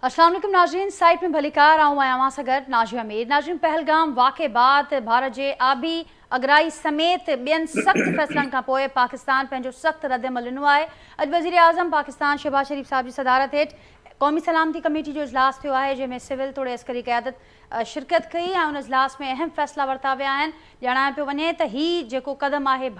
अस्सलाम वालेकुम नाज़रीन, साइट में भलीकार आऊँ सगर नाजिया मीर। नाज़रीन, पहलगाम वाक़े बाद भारत जे आबी अगराई समेत ॿियनि सख़्त फ़ैसलनि खां पोइ पाकिस्तान पंहिंजो सख़्त रद्दमल ॾिनो आहे। अॼु वज़ीर आज़म पाकिस्तान शहबाज शरीफ़ साहिब जी सदारत हेठि क़ौमी सलामती कमेटी जो इजलास थियो आहे, जंहिंमें सिविल तोड़े अस्करी क़यादत शिरकत कई ऐं उन इजलास में अहम फ़ैसला वरिता विया आहिनि। ॼाणायो पियो वञे त हीउ जेको क़दम आहे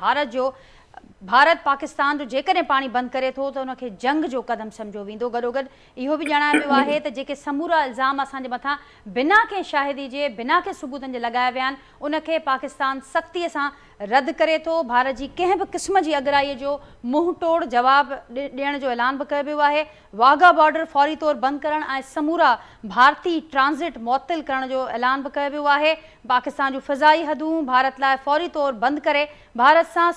भारत पाकिस्तान जो जेकॾहिं पाणी बंदि करे थो त उनखे जंग जो क़दम सम्झो वेंदो। गॾोगॾु इहो बि ॼाणायो वियो आहे त जेके समूरा इल्ज़ाम असांजे मथां बिना कंहिं शाहिदी जे बिना कंहिं सबूतनि जे लॻाया विया आहिनि उनखे पाकिस्तान सख़्तीअ सां रद्द करे थो। भारत जी कंहिं बि क़िस्म जी अगराईअ जो मुंहुं तोड़ जवाबु ॾियण जो ऐलान बि कयो वियो आहे। वाघा बॉर्डर फौरी तौरु बंदि करणु ऐं समूरा भारती ट्रांज़िट मुअत्तिल करण जो ऐलान बि कयो वियो आहे। पाकिस्तान जूं फ़िज़ाई हदूं भारत लाइ फौरी तौरु बंदि करे भारत सां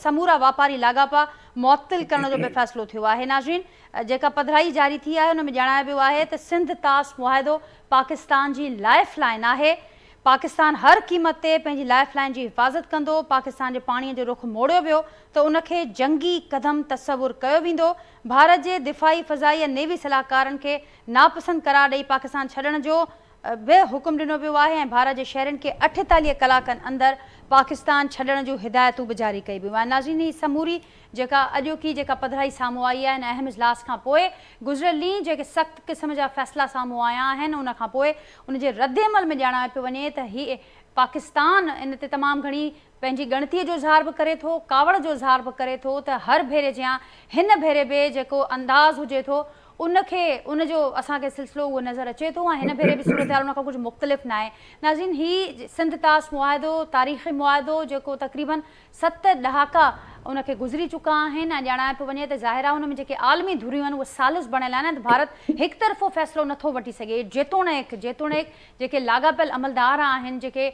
समूरा वापारी लाॻापा मुअत्तिल करण जो बि फ़ैसिलो थियो आहे। नाज़रीन, जेका पधिराई जारी थी आहे उन में ॼाणायो वियो आहे त सिंध तास मुआहिदो पाकिस्तान जी लाइफ लाइन आहे। पाकिस्तान हर क़ीमत ते पंहिंजी लाइफ लाइन जी हिफ़ाज़त कंदो। पाकिस्तान जे पाणीअ जो रुख मोड़ियो वियो त उनखे जंगी क़दम तसवुरु कयो वेंदो। भारत जे दिफ़ाई फ़ज़ाई ऐं नेवी सलाहकारनि खे नापसंद करार ॾेई पाकिस्तान छॾण जो बि हुकुम ॾिनो वियो आहे ऐं भारत जे शहरनि खे 48 कलाकनि अंदरि पाकिस्तान छॾण जूं हिदायतूं बि जारी कई वियूं आहिनि। नाज़रीन, ही समूरी जेका अॼोकी जेका पधिराई साम्हूं आई आहे, अहम इजलास खां पोइ गुज़िरियल ॾींहुं जेके सख़्त क़िस्म जा फ़ैसिला साम्हूं आया आहिनि उन खां पोइ उनजे रद्दमल में ॼाणायो पियो वञे त हीअ पाकिस्तान इन ते तमामु घणी पंहिंजी ॻणतीअ जो इज़हार बि करे थो, कावड़ जो इज़हार बि करे थो त हर भेरे जियां हिन भेरे बि जेको अंदाज़ हुजे थो उनखे उनजो असांखे सिलसिलो उहो नज़र अचे थो ऐं हिन भेरे बि सूरत हाल उनखां कुझु मुख़्तलिफ़ न आहे। नाज़रीन, ही सिंध तास मुआहिदो तारीख़ी मुआहिदो जेको तक़रीबन 7 ॾहाका उनखे गुज़री चुका आहिनि ऐं ॼाणायो पियो वञे त ज़ाहिर आहे हुन में जेके आलमी धुरियूं आहिनि उहे सालिस बणियल आहिनि त भारत हिकु तरफ़ो फ़ैसिलो नथो वठी सघे। जेतोणीकि जेके लाॻापियल अमलदार आहिनि जेके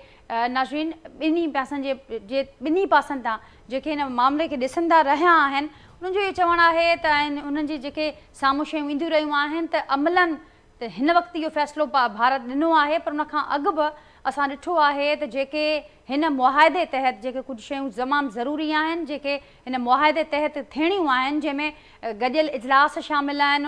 नाज़रीन ॿिन्ही पासनि तां जेके हिन मामले खे ॾिसंदा रहिया आहिनि उन्हनि जो इहो चवणु आहे त उन्हनि जी जेके साम्हूं शयूं ईंदियूं रहियूं आहिनि त अमलनि त हिन वक़्तु इहो फ़ैसिलो भारत ॾिनो आहे, पर उनखां अॻु बि असां ॾिठो आहे त जेके हिन मुआहिदे तहत जेके कुझु शयूं तमामु ज़रूरी आहिनि जेके हिन मुआहिदे तहत थियणियूं आहिनि जंहिंमें गॾियल इजलास शामिल आहिनि,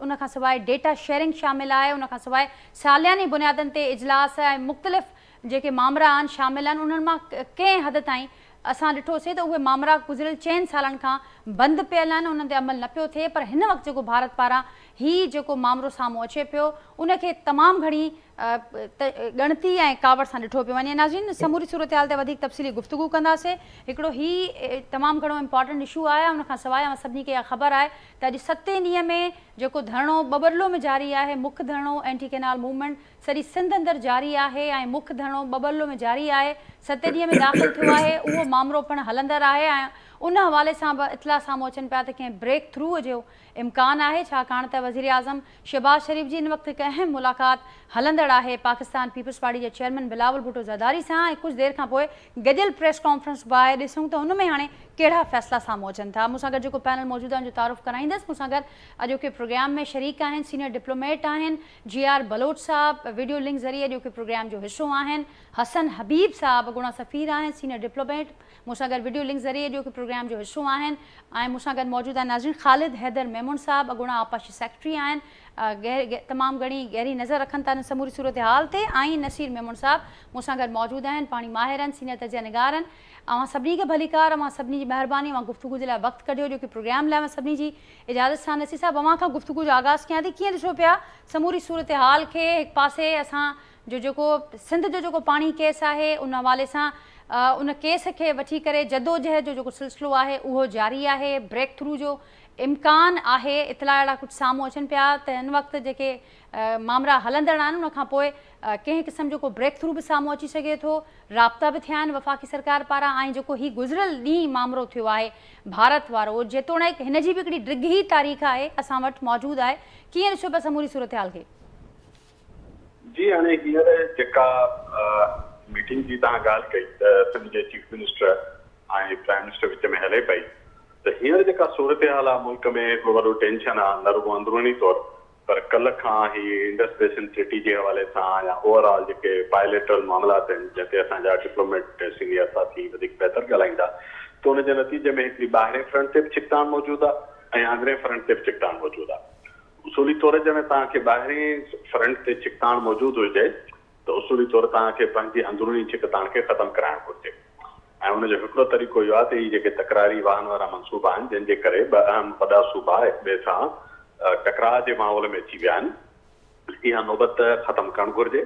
उनखां सवाइ डेटा शेयरिंग शामिल आहे, उनखां सवाइ सालियानी बुनियादनि ते इजलास ऐं मुख़्तलिफ़ जेके मामरा आहिनि शामिल आहिनि। उन्हनि मां कंहिं हद ताईं असां ॾिठोसीं त उहे मामरा गुज़िरियल 4 सालनि खां बंदि पियल आहिनि, उन्हनि ते अमल न पियो थिए। पर हिन वक़्तु जेको भारत पारां हीउ जेको मामिलो साम्हूं अचे पियो उनखे तमामु घणी ॻणती ऐं कावड़ सां ॾिठो पियो वञे। नाज़रीन, समूरी सूरत हाल ते वधीक तफ़सीली गुफ़्तगू कंदासीं। हिकिड़ो हीउ तमामु घणो इम्पॉर्टेंट इशू आहे, उनखां सवाइ सभिनी खे इहा ख़बर आहे त अॼु 7 ॾींहं में जेको धरणो बबरलो में जारी आहे, मुख्य धरणो एंटी कैनाल मूवमेंट सॼी सिंध अंदरि जारी आहे ऐं मुख्य धरणो बबरलो में जारी आहे, 7 ॾींहं में दाख़िल थियो आहे। उहो मामिलो पिणु हलंदड़ आहे ऐं उन हवाले सां बि इतला साम्हूं अचनि पिया त कंहिं ब्रेक थ्रू जो इम्कान आहे, छाकाणि त वज़ीर आज़म शहबाज शरीफ़ जी हिन वक़्तु हिकु अहम मुलाक़ात हलंदड़ आहे पाकिस्तान पीपल्स पार्टी जे चेयरमैन बिलावल भुट्टो ज़रदारी सां ऐं कुझु देरि खां पोइ गॾियल प्रेस कॉन्फ्रेंस बि आहे। ॾिसूं त हुन में हाणे कहिड़ा फ़ैसिला साम्हूं अचनि था। मूंसां गॾु जेको पैनल मौजूदु आहे जो तारुफ़ कराईंदसि, मूंसां गॾु अॼोके प्रोग्राम में शरीक आहिनि सीनियर डिप्लोमेट आहिनि GR बलोच साहब, वीडियो लिंक ज़रिए अॼोके प्रोग्राम जो हिसो आहिनि। हसन हबीब साहब गुणा सफ़ीर आहिनि सीनियर डिप्लोमेट, मूंसां गॾु वीडियो लिंक ज़रिए अॼोके प्रोग्राम जो हिसो आहिनि ऐं मूंसां गॾु मौजूदु आहे नाज़रीन ख़ालिद हैदर मेमून साहब अॻूणा आपाशी सेक्रेटरी आहिनि, तमामु घणी गहरी नज़र रखनि था समूरी सूरत हाल ते। ऐं नसीर मेमून साहब मूंसां गॾु मौजूदु आहिनि, पाणी माहिर आहिनि, सीनियर तजिया निगार आहिनि। सभिनी खे भलीकार, सभिनी जी महिरबानी, गुफ़्तगू जे लाइ वक़्तु कढियो जो की प्रोग्राम लाइ सभिनी जी इजाज़त सां। नसीर साहब, खां गुफ़्तगू जो आगाज़ कयां थी, कीअं ॾिसो पिया समूरी सूरत हाल खे? हिकु पासे असां जो जेको सिंध जो जेको पाणी केस आहे उन हवाले सां उन केस खे वठी करे जदोजहद जो जेको सिलसिलो आहे उहो जारी आहे, ब्रेक थ्रू जो इम्कान आहे, इतला अहिड़ा कुझु साम्हूं अचनि पिया त हिन वक़्तु जेके मामला हलंदड़ आहिनि उनखां पोइ कंहिं क़िस्म जो को ब्रेक थ्रू बि साम्हूं अची सघे थो, राब्ता बि थिया आहिनि वफ़ाक़ी सरकार पारां ऐं जेको हीउ गुज़िरियल ॾींहुं मामिलो थियो आहे भारत वारो, जेतोणीकि हिन जी बि हिकिड़ी डिघी तारीख़ आहे असां वटि मौजूदु आहे, कीअं ॾिसो पिया समूरी सूरत हाल खे? जी, हाणे हींअर जेका मीटिंग जी तव्हां ॻाल्हि कई त सिंध जे चीफ मिनिस्टर ऐं प्राइम मिनिस्टर विच में हले पई त हींअर जेका सूरत हाल आहे मुल्क में हिकिड़ो वॾो टेंशन आहे, न रुॻो अंदरूनी तौरु पर कल्ह खां ही इंडस बेसिन ट्रीटी जे हवाले सां या ओवरऑल जेके बायलेटरल मामलात आहिनि जंहिंते असांजा डिप्लोमेट सीनियर साथी वधीक बहितर ॻाल्हाईंदा त उनजे नतीजे में हिकिड़ी ॿाहिरें फ्रंट ते बि छिकतान मौजूदु आहे ऐं आंदरे फ्रंट ते बि छिकतान मौजूदु आहे। उसूली तौर जॾहिं तव्हांखे ॿाहिरीं फ्रंट ते छिकताण मौजूदु हुजे त उसूली तौर तव्हांखे पंहिंजी अंदरूनी छिकताण खे ख़तमु कराइणु घुरिजे। ऐं हुनजो हिकिड़ो तरीक़ो इहो आहे त इहे जेके तकरारी वाहन वारा मनसूबा आहिनि जंहिंजे करे ॿ अहम वॾा सूबा हिक ॿिए सां टकराव जे माहौल में अची विया आहिनि, इहा नौबत ख़तमु करणु घुरिजे।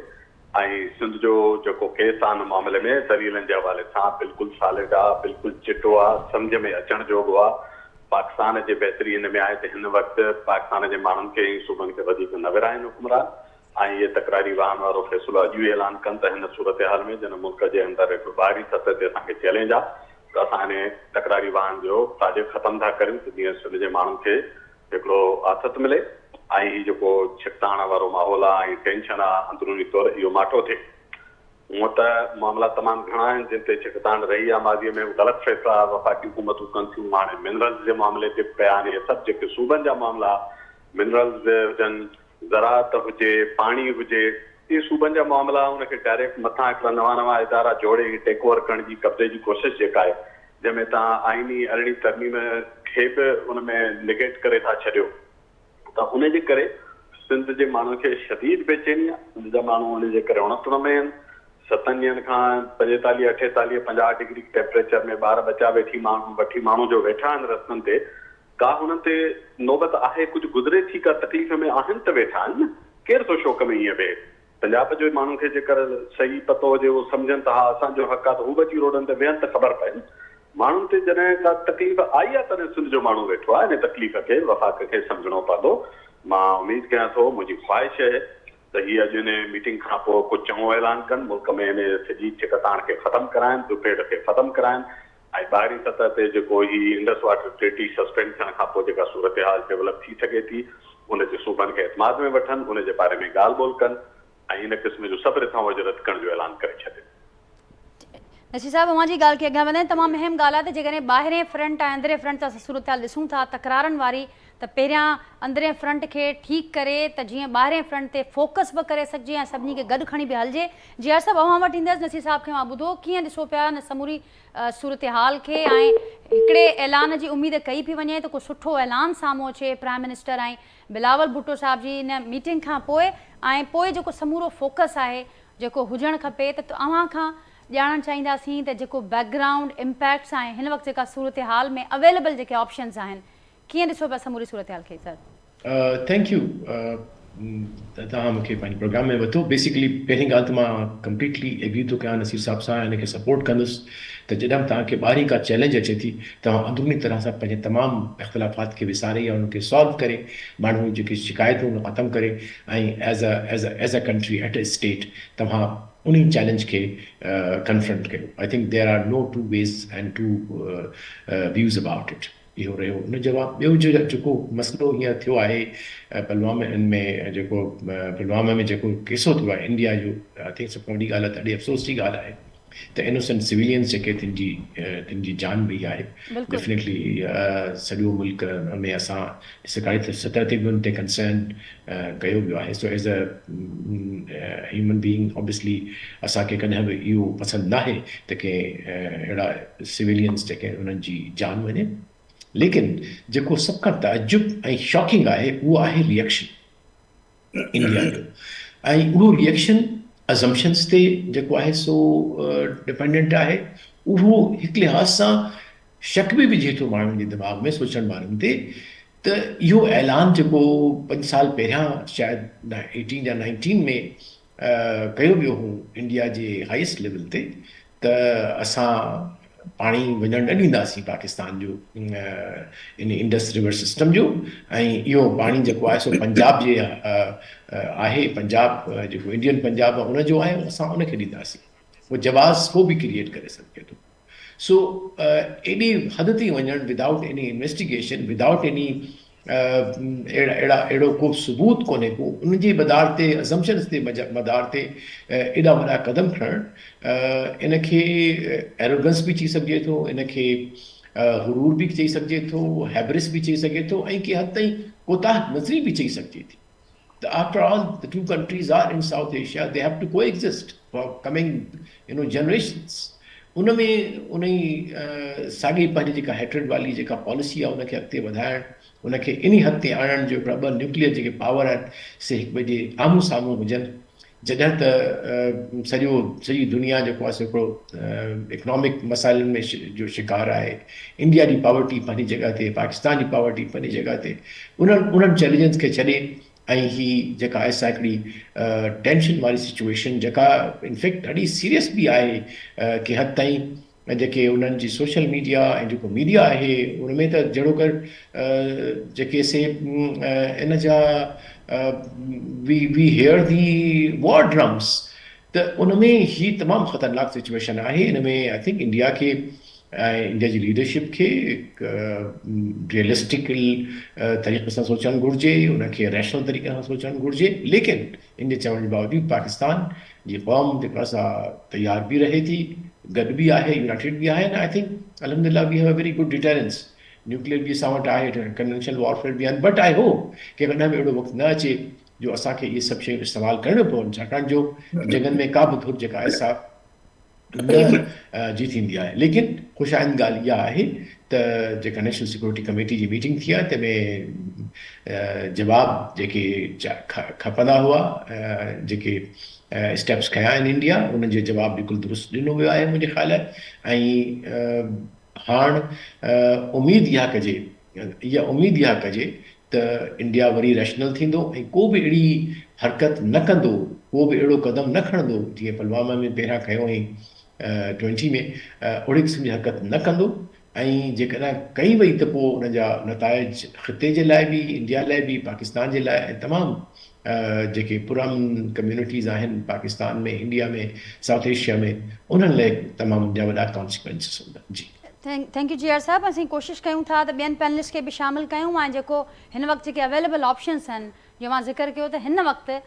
ऐं सिंध जो जेको केस आहे हिन मामले में दलीलनि जे हवाले सां बिल्कुलु सॉलिड आहे, बिल्कुलु चिटो आहे, सम्झ में अचण जोॻो आहे। पाकिस्तान जे बहितरी हिन में आहे त हिन वक़्तु पाकिस्तान जे माण्हुनि खे ऐं सूबनि खे वधीक न विराइनि हुकुमरान, ऐं इहे तकरारी वाहन वारो फ़ैसिलो अॼु ई ऐलान कनि त हिन सूरत हाल में जन मुल्क जे अंदरि हिकु ॿाहिरी सतह ते असांखे चैलेंज आहे त असां हिन तकरारी वाहन जो प्रोजेक्ट ख़तमु था करियूं त जीअं सिंध जे माण्हुनि खे हिकिड़ो आथत मिले ऐं हीउ जेको छिकताण वारो माहौल आहे ऐं टेंशन आहे अंदरूनी तौर इहो माठो थिए। हूअं त मामला तमामु घणा आहिनि जिन ते छिकताण रही आहे माज़ीअ में, ग़लति फ़ैसिला वफ़ाक़ी हुकूमतूं कनि थियूं। हाणे मिनरल्स जे मामले ते पिया आहिनि, इहे सभु जेके सूबनि जा मामला, मिनरल्स हुजनि, ज़राअत हुजे, पाणी हुजे, इहे सूबनि जा मामला, उनखे डायरेक्ट मथां हिकिड़ा नवां इदारा जोड़े टेक ओवर करण जी कब्ज़े जी कोशिशि जेका आहे, जंहिंमें तव्हां आइनी अरिड़हीं तरमीम खे बि उन में निगेट करे था छॾियो, त उनजे करे सिंध जे माण्हुनि खे शदीद बेचैनी आहे। सिंध जा माण्हू उनजे करे उणतण में आहिनि। 7 ॾींहंनि खां 45, 48, 50 डिग्री टेम्परेचर में ॿार बचा वठी माण्हू जो वेठा आहिनि रस्तनि ते। का हुननि ते नौबत आहे, कुझु गुज़रे थी, का तकलीफ़ में आहिनि त वेठा आहिनि न, केरु थो शौक़ में ईअं वेहे। पंजाब जे माण्हुनि खे जेकर सही पतो हुजे, उहो सम्झनि त हा असांजो हक़ आहे त हू बि अची रोडनि ते वेहनि त ख़बर पए। माण्हुनि ते जॾहिं का तकलीफ़ आई आहे तॾहिं सिंध जो माण्हू वेठो आहे। इन तकलीफ़ खे वफ़ाक़ खे सम्झणो पवंदो। मां उमेद कयां थो, मुंहिंजी ख़्वाहिश आहे त हीअ अॼु हिन मीटिंग खां पोइ कुझु चङो ऐलान कनि, मुल्क में हिन सॼी छिकताण खे ख़तमु कराइनि, दुपेड़ खे ख़तमु कराइनि, ऐं ॿाहिरीं सतह ते जेको ही इंडस वाटर ट्रीटी सस्पेंड थियण खां पोइ जेका सूरत हाल डेवलप थी सघे थी, उनजे सूबनि खे एतमाद में वठनि, उनजे बारे में ॻाल्हि ॿोल कनि ऐं इन क़िस्म जो सब्र सां उहो रद्द करण जो ऐलान करे छॾे। नसीर साहब, अवां जी ॻाल्हि खे अॻियां वधाइनि, तमामु अहम ॻाल्हि आहे त जेकॾहिं ॿाहिरें फ्रंट ऐं अंदरें फ्रंट सां सूरत हाल ॾिसूं था तकरारनि वारी, त पहिरियां अंदरें फ्रंट खे ठीकु करे त जीअं ॿाहिरें फ्रंट ते फोकस बि करे सघिजे ऐं सभिनी खे गॾु खणी बि हलिजे। जी हर सभु अवां वटि ईंदसि। नसीर साहब खे मां ॿुधो कीअं ॾिसो पिया न समूरी सूरत हाल खे, ऐं हिकिड़े ऐलान जी उमेद कई पई वञे त को सुठो ऐलान साम्हूं अचे प्राइम मिनिस्टर ऐं बिलावल भुट्टो साहिब जी इन मीटिंग खां पोइ, ऐं पोइ जेको समूरो फोकस आहे जेको हुजणु खपे, त अव्हां खां ॼाणणु चाहींदासीं त जेको बैकग्राउंड इम्पैक्ट्स आहिनि हिन वक़्तु जेका सूरत हाल में अवेलेबल जेके ऑप्शन्स आहिनि, कीअं ॾिसो पिया समूरी सूरत हाल खे? सर थैंक यू तव्हां मूंखे पंहिंजे प्रोग्राम में वरितो। बेसिकली पहिरीं ॻाल्हि त मां कंप्लीटली एग्री थो कयां नसीर साहब सां, हिनखे सपोर्ट कंदुसि त जॾहिं तव्हांखे ॿाहिरीं का चैलेंज अचे थी तव्हां अंदरूनी तरह सां पंहिंजे तमामु इख़्तिलाफ़ात खे विसारे या उनखे सॉल्व करे माण्हू जेकी शिकायतूं उन ख़तमु करे ऐं as a country at a state तव्हां उन चैलेंज के कन्फ्रंट कयो। I think there are no two ways and two views about it. इहो रहियो उन जवाबु। ॿियो जेको मसइलो हीअं थियो आहे पुलवामा में, जेको पुलवामा में जेको केसो थियो आहे इंडिया जो, आई थिंक सभु खां वॾी ॻाल्हि आहे, ॾाढी अफ़सोस जी ॻाल्हि आहे त इनोसेंट सिविलियंस जेके तिन जी जान वई आहे। डेफिनेटली सॼो मुल्क में असां सरकारी सतह ते बि उन ते कंसर्न कयो वियो आहे। So as a human being obviously असांखे कॾहिं बि इहो पसंदि न आहे त कंहिं अहिड़ा सिविलियंस जेके उन्हनि जी जान वञे। लेकिन जेको सभ खां ताजुब ऐं शॉकिंग आहे उहो आहे रिएक्शन इंडिया जो, ऐं उहो रिएक्शन अज़म्पशन्स ते जेको आहे सो डिपेंडेंट आहे। उहो हिकु लिहाज़ सां शक बि विझे थो माण्हुनि जे दिमाग़ में, सोचण वारनि ते, त इहो ऐलान जेको 5 साल पहिरियां शायदि 18 या 19 में कयो वियो हो इंडिया जे हाईएस्ट लेवल ते, त असां पाणी वञणु न ॾींदासीं पाकिस्तान जो इन इंडस रिवर सिस्टम जो, ऐं इहो पाणी जेको आहे सो पंजाब जे आहे, पंजाब जेको इंडियन पंजाब आहे उनजो आहे, असां उनखे ॾींदासीं। उहो जवाज़ को बि क्रिएट करे सघे थो। सो एॾी हद ताईं वञणु without any investigation, without any अहिड़ो को सबूत कोन्हे को, उनजे मदार ते अज़म्पशन्स ते मदार ते एॾा वॾा क़दम खणणु, इनखे एरोगेंस बि चई सघिजे थो, इनखे हुरूर बि चई सघिजे थो, हैब्रिस बि चई सघे थो, ऐं कंहिं हद ताईं कोताह नज़री बि चई सघिजे थी। After all, the two countries are in South Asia. They have to coexist for coming, generations. उन में उन ई साॻी पंहिंजी जेका हेट्रेड वाली जेका पॉलिसी आहे उनखे अॻिते वधाइणु उनखे इन हद ते आणण जो हिकिड़ा ॿ न्यूक्लियर जेके पावर आहिनि से हिक ॿिए जे आम्हूं साम्हूं हुजनि जॾहिं त सॼी दुनिया जेको आहे हिकिड़ो इकनॉमिक मसाइलनि में जो शिकार आहे इंडिया जी पॉवर्टी पंहिंजी जॻह ते पाकिस्तान जी पॉवर्टी पंहिंजी जॻह ते उन्हनि चैलेंजिस खे छॾे ऐं ही जेका आहे सा हिकिड़ी टेंशन वारी सिचुएशन जेका इनफैक्ट ॾाढी सीरियस बि आहे कि हद ताईं जेके उन्हनि जी सोशल मीडिया ऐं जेको मीडिया आहे उन में त जहिड़ो कर जेके से इन जा we hear the war drums त उन में ही तमामु ख़तरनाक सिचुएशन आहे इन में आई थिंक इंडिया खे इंडिया जी लीडरशिप खे रियलिस्टिकल तरीक़े सां सोचणु घुरिजे उनखे रैशनल तरीक़े सां सोचणु घुरिजे लेकिन इन जे चवण जे बावजूदि पाकिस्तान जी क़ौम जेका सा तयार बि रहे थी गॾु बि आहे यूनाइटेड बि आहे एंड आई थिंक अलहमदिल्ला we have a very good deterrence nuclear बि असां वटि आहे कन्वेंशनल वॉरफेयर बि आहिनि बट आई होप कि कॾहिं बि अहिड़ो वक़्तु न अचे जो असांखे इहे सभु शयूं इस्तेमालु करणियूं पवनि छाकाणि जो जगनि में का बि धुर जेका आहे सा न जी थींदी आहे लेकिन ख़ुशाइंद ॻाल्हि इहा आहे त जेका नेशनल सिक्योरिटी कमेटी जी मीटिंग थी आहे तंहिंमें जवाब जेके खपंदा हुआ जेके स्टेप्स खयां आहिनि इंडिया उन्हनि जो जवाबु बिल्कुलु दुरुस्त ॾिनो वियो आहे मुंहिंजे ख़्याल ऐं हाणे इहा उमेद इहा कजे त इंडिया वरी रैशनल थींदो ऐं को बि अहिड़ी हरकत न कंदो को बि अहिड़ो क़दम न खणंदो जीअं पुलवामा में पहिरियां खयो हुई 20 में ओहिड़ी क़िस्म जी हरकत न कंदो ऐं जेकॾहिं कई वई त पोइ उन जा नताइज ख़िते जे लाइ बि इंडिया लाइ बि पाकिस्तान जे लाइ ऐं तमामु जेके पुरअमन कम्यूनिटीज़ आहिनि पाकिस्तान में इंडिया में साउथ एशिया में उन्हनि लाइ तमामु जा वॾा कॉन्सिक्वेंसिस हूंदा जी थैंक यू जीआर साहब असीं कोशिशि कयूं था त ॿियनि पैनलिस्ट खे बि शामिलु कयूं ऐं जेको हिन वक़्तु जेके अवेलेबल ऑप्शन्स आहिनि जो मां ज़िक्र कयो त हिन वक़्तु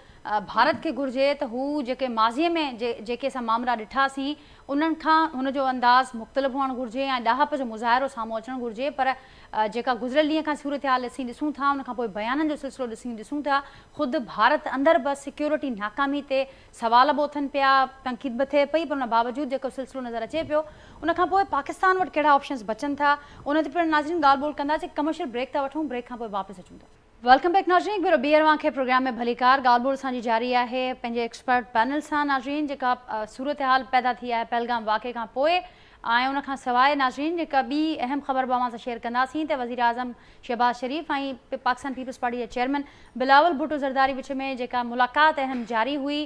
भारत खे घुरिजे त हू जेके माज़ीअ में जेके असां मामला ॾिठासीं उन्हनि खां हुनजो अंदाज़ मुख़्तलिफ़ हुअणु घुरिजे ऐं ॾाहप जो मुज़ाहिरो साम्हूं अचणु घुरिजे पर जेका गुज़िरियल ॾींहं खां सूरत हाल असीं ॾिसूं था उनखां पोइ बयाननि जो सिलसिलो ॾिसूं था ख़ुदि भारत अंदरि बि सिक्योरिटी नाकामी ते सवाल बि उथनि पिया तनक़ीद बि थिए पई पर उन बावजूदि जेको सिलसिलो नज़र अचे पियो उनखां पोइ पाकिस्तान वटि कहिड़ा ऑप्शन्स बचनि था उन ते पिणु नाज़रीन ॻाल्हि ॿोल कंदासीं कमर्शियल ब्रेक था वठूं ब्रेक खां पोइ वापसि अचूं था वेलकम बैक नाज़रीन हिकु भेरो ॿीहर वांखे प्रोग्राम में भलीकार ॻाल्हि ॿोल असांजी जारी आहे पंहिंजे एक्सपर्ट पैनल सां नाज़रीन जेका सूरत हाल पैदा थी आहे पहलगाम वाक़े खां पोइ ऐं उनखां सवाइ नाज़रीन जेका ॿी अहम ख़बर बि अवां सां शेयर कंदासीं त वज़ीर आज़म शहबाज़ शरीफ़ ऐं पाकिस्तान पीपल्स पार्टी जा चेयरमैन बिलावल भुट्टो ज़रदारी विच में जेका मुलाक़ात अहम जारी हुई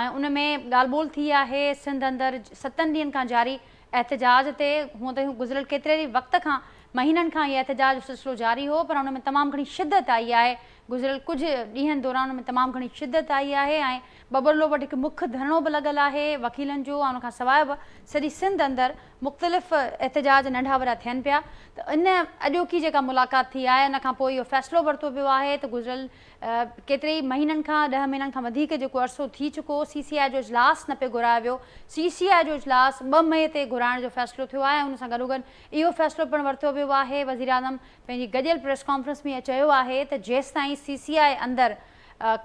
ऐं उन में ॻाल्हि ॿोल थी आहे सिंध अंदरि 7 ॾींहंनि खां जारी एहतजाज ते हूअं त गुज़िरियल केतिरे ई वक़्त खां महीननि खां इहे एहतजाज जो सिलसिलो जारी हो पर हुन में तमामु घणी शिदत आई आहे गुज़िरियल कुझु ॾींहंनि दौरान हुन में तमामु घणी शिदत आई आहे ऐं बबरलो वटि हिकु मुख्य धरणो बि लॻल आहे वकीलनि जो ऐं उनखां सवाइ बि सॼी सिंध अंदरि मुख़्तलिफ़ एहतजाज नंढा वॾा थियनि पिया त इन अॼोकी जेका मुलाक़ात थी आहे उनखां पोइ इहो फ़ैसिलो वरितो वियो आहे त गुज़िरियल केतिरे ई महीननि खां 10 महीननि खां वधीक जेको अरसो थी चुको CCI जो इजलास न पियो घुरायो वियो CCI जो इजलास 2 मई ते घुराइण जो फ़ैसिलो थियो आहे ऐं हुन सां गॾोगॾु इहो फ़ैसिलो पिणु वरितो वियो आहे वज़ीर आज़म पंहिंजी गॾियल प्रेस कॉन्फ्रेंस में चयो आहे त जेसिताईं CCI अंदरि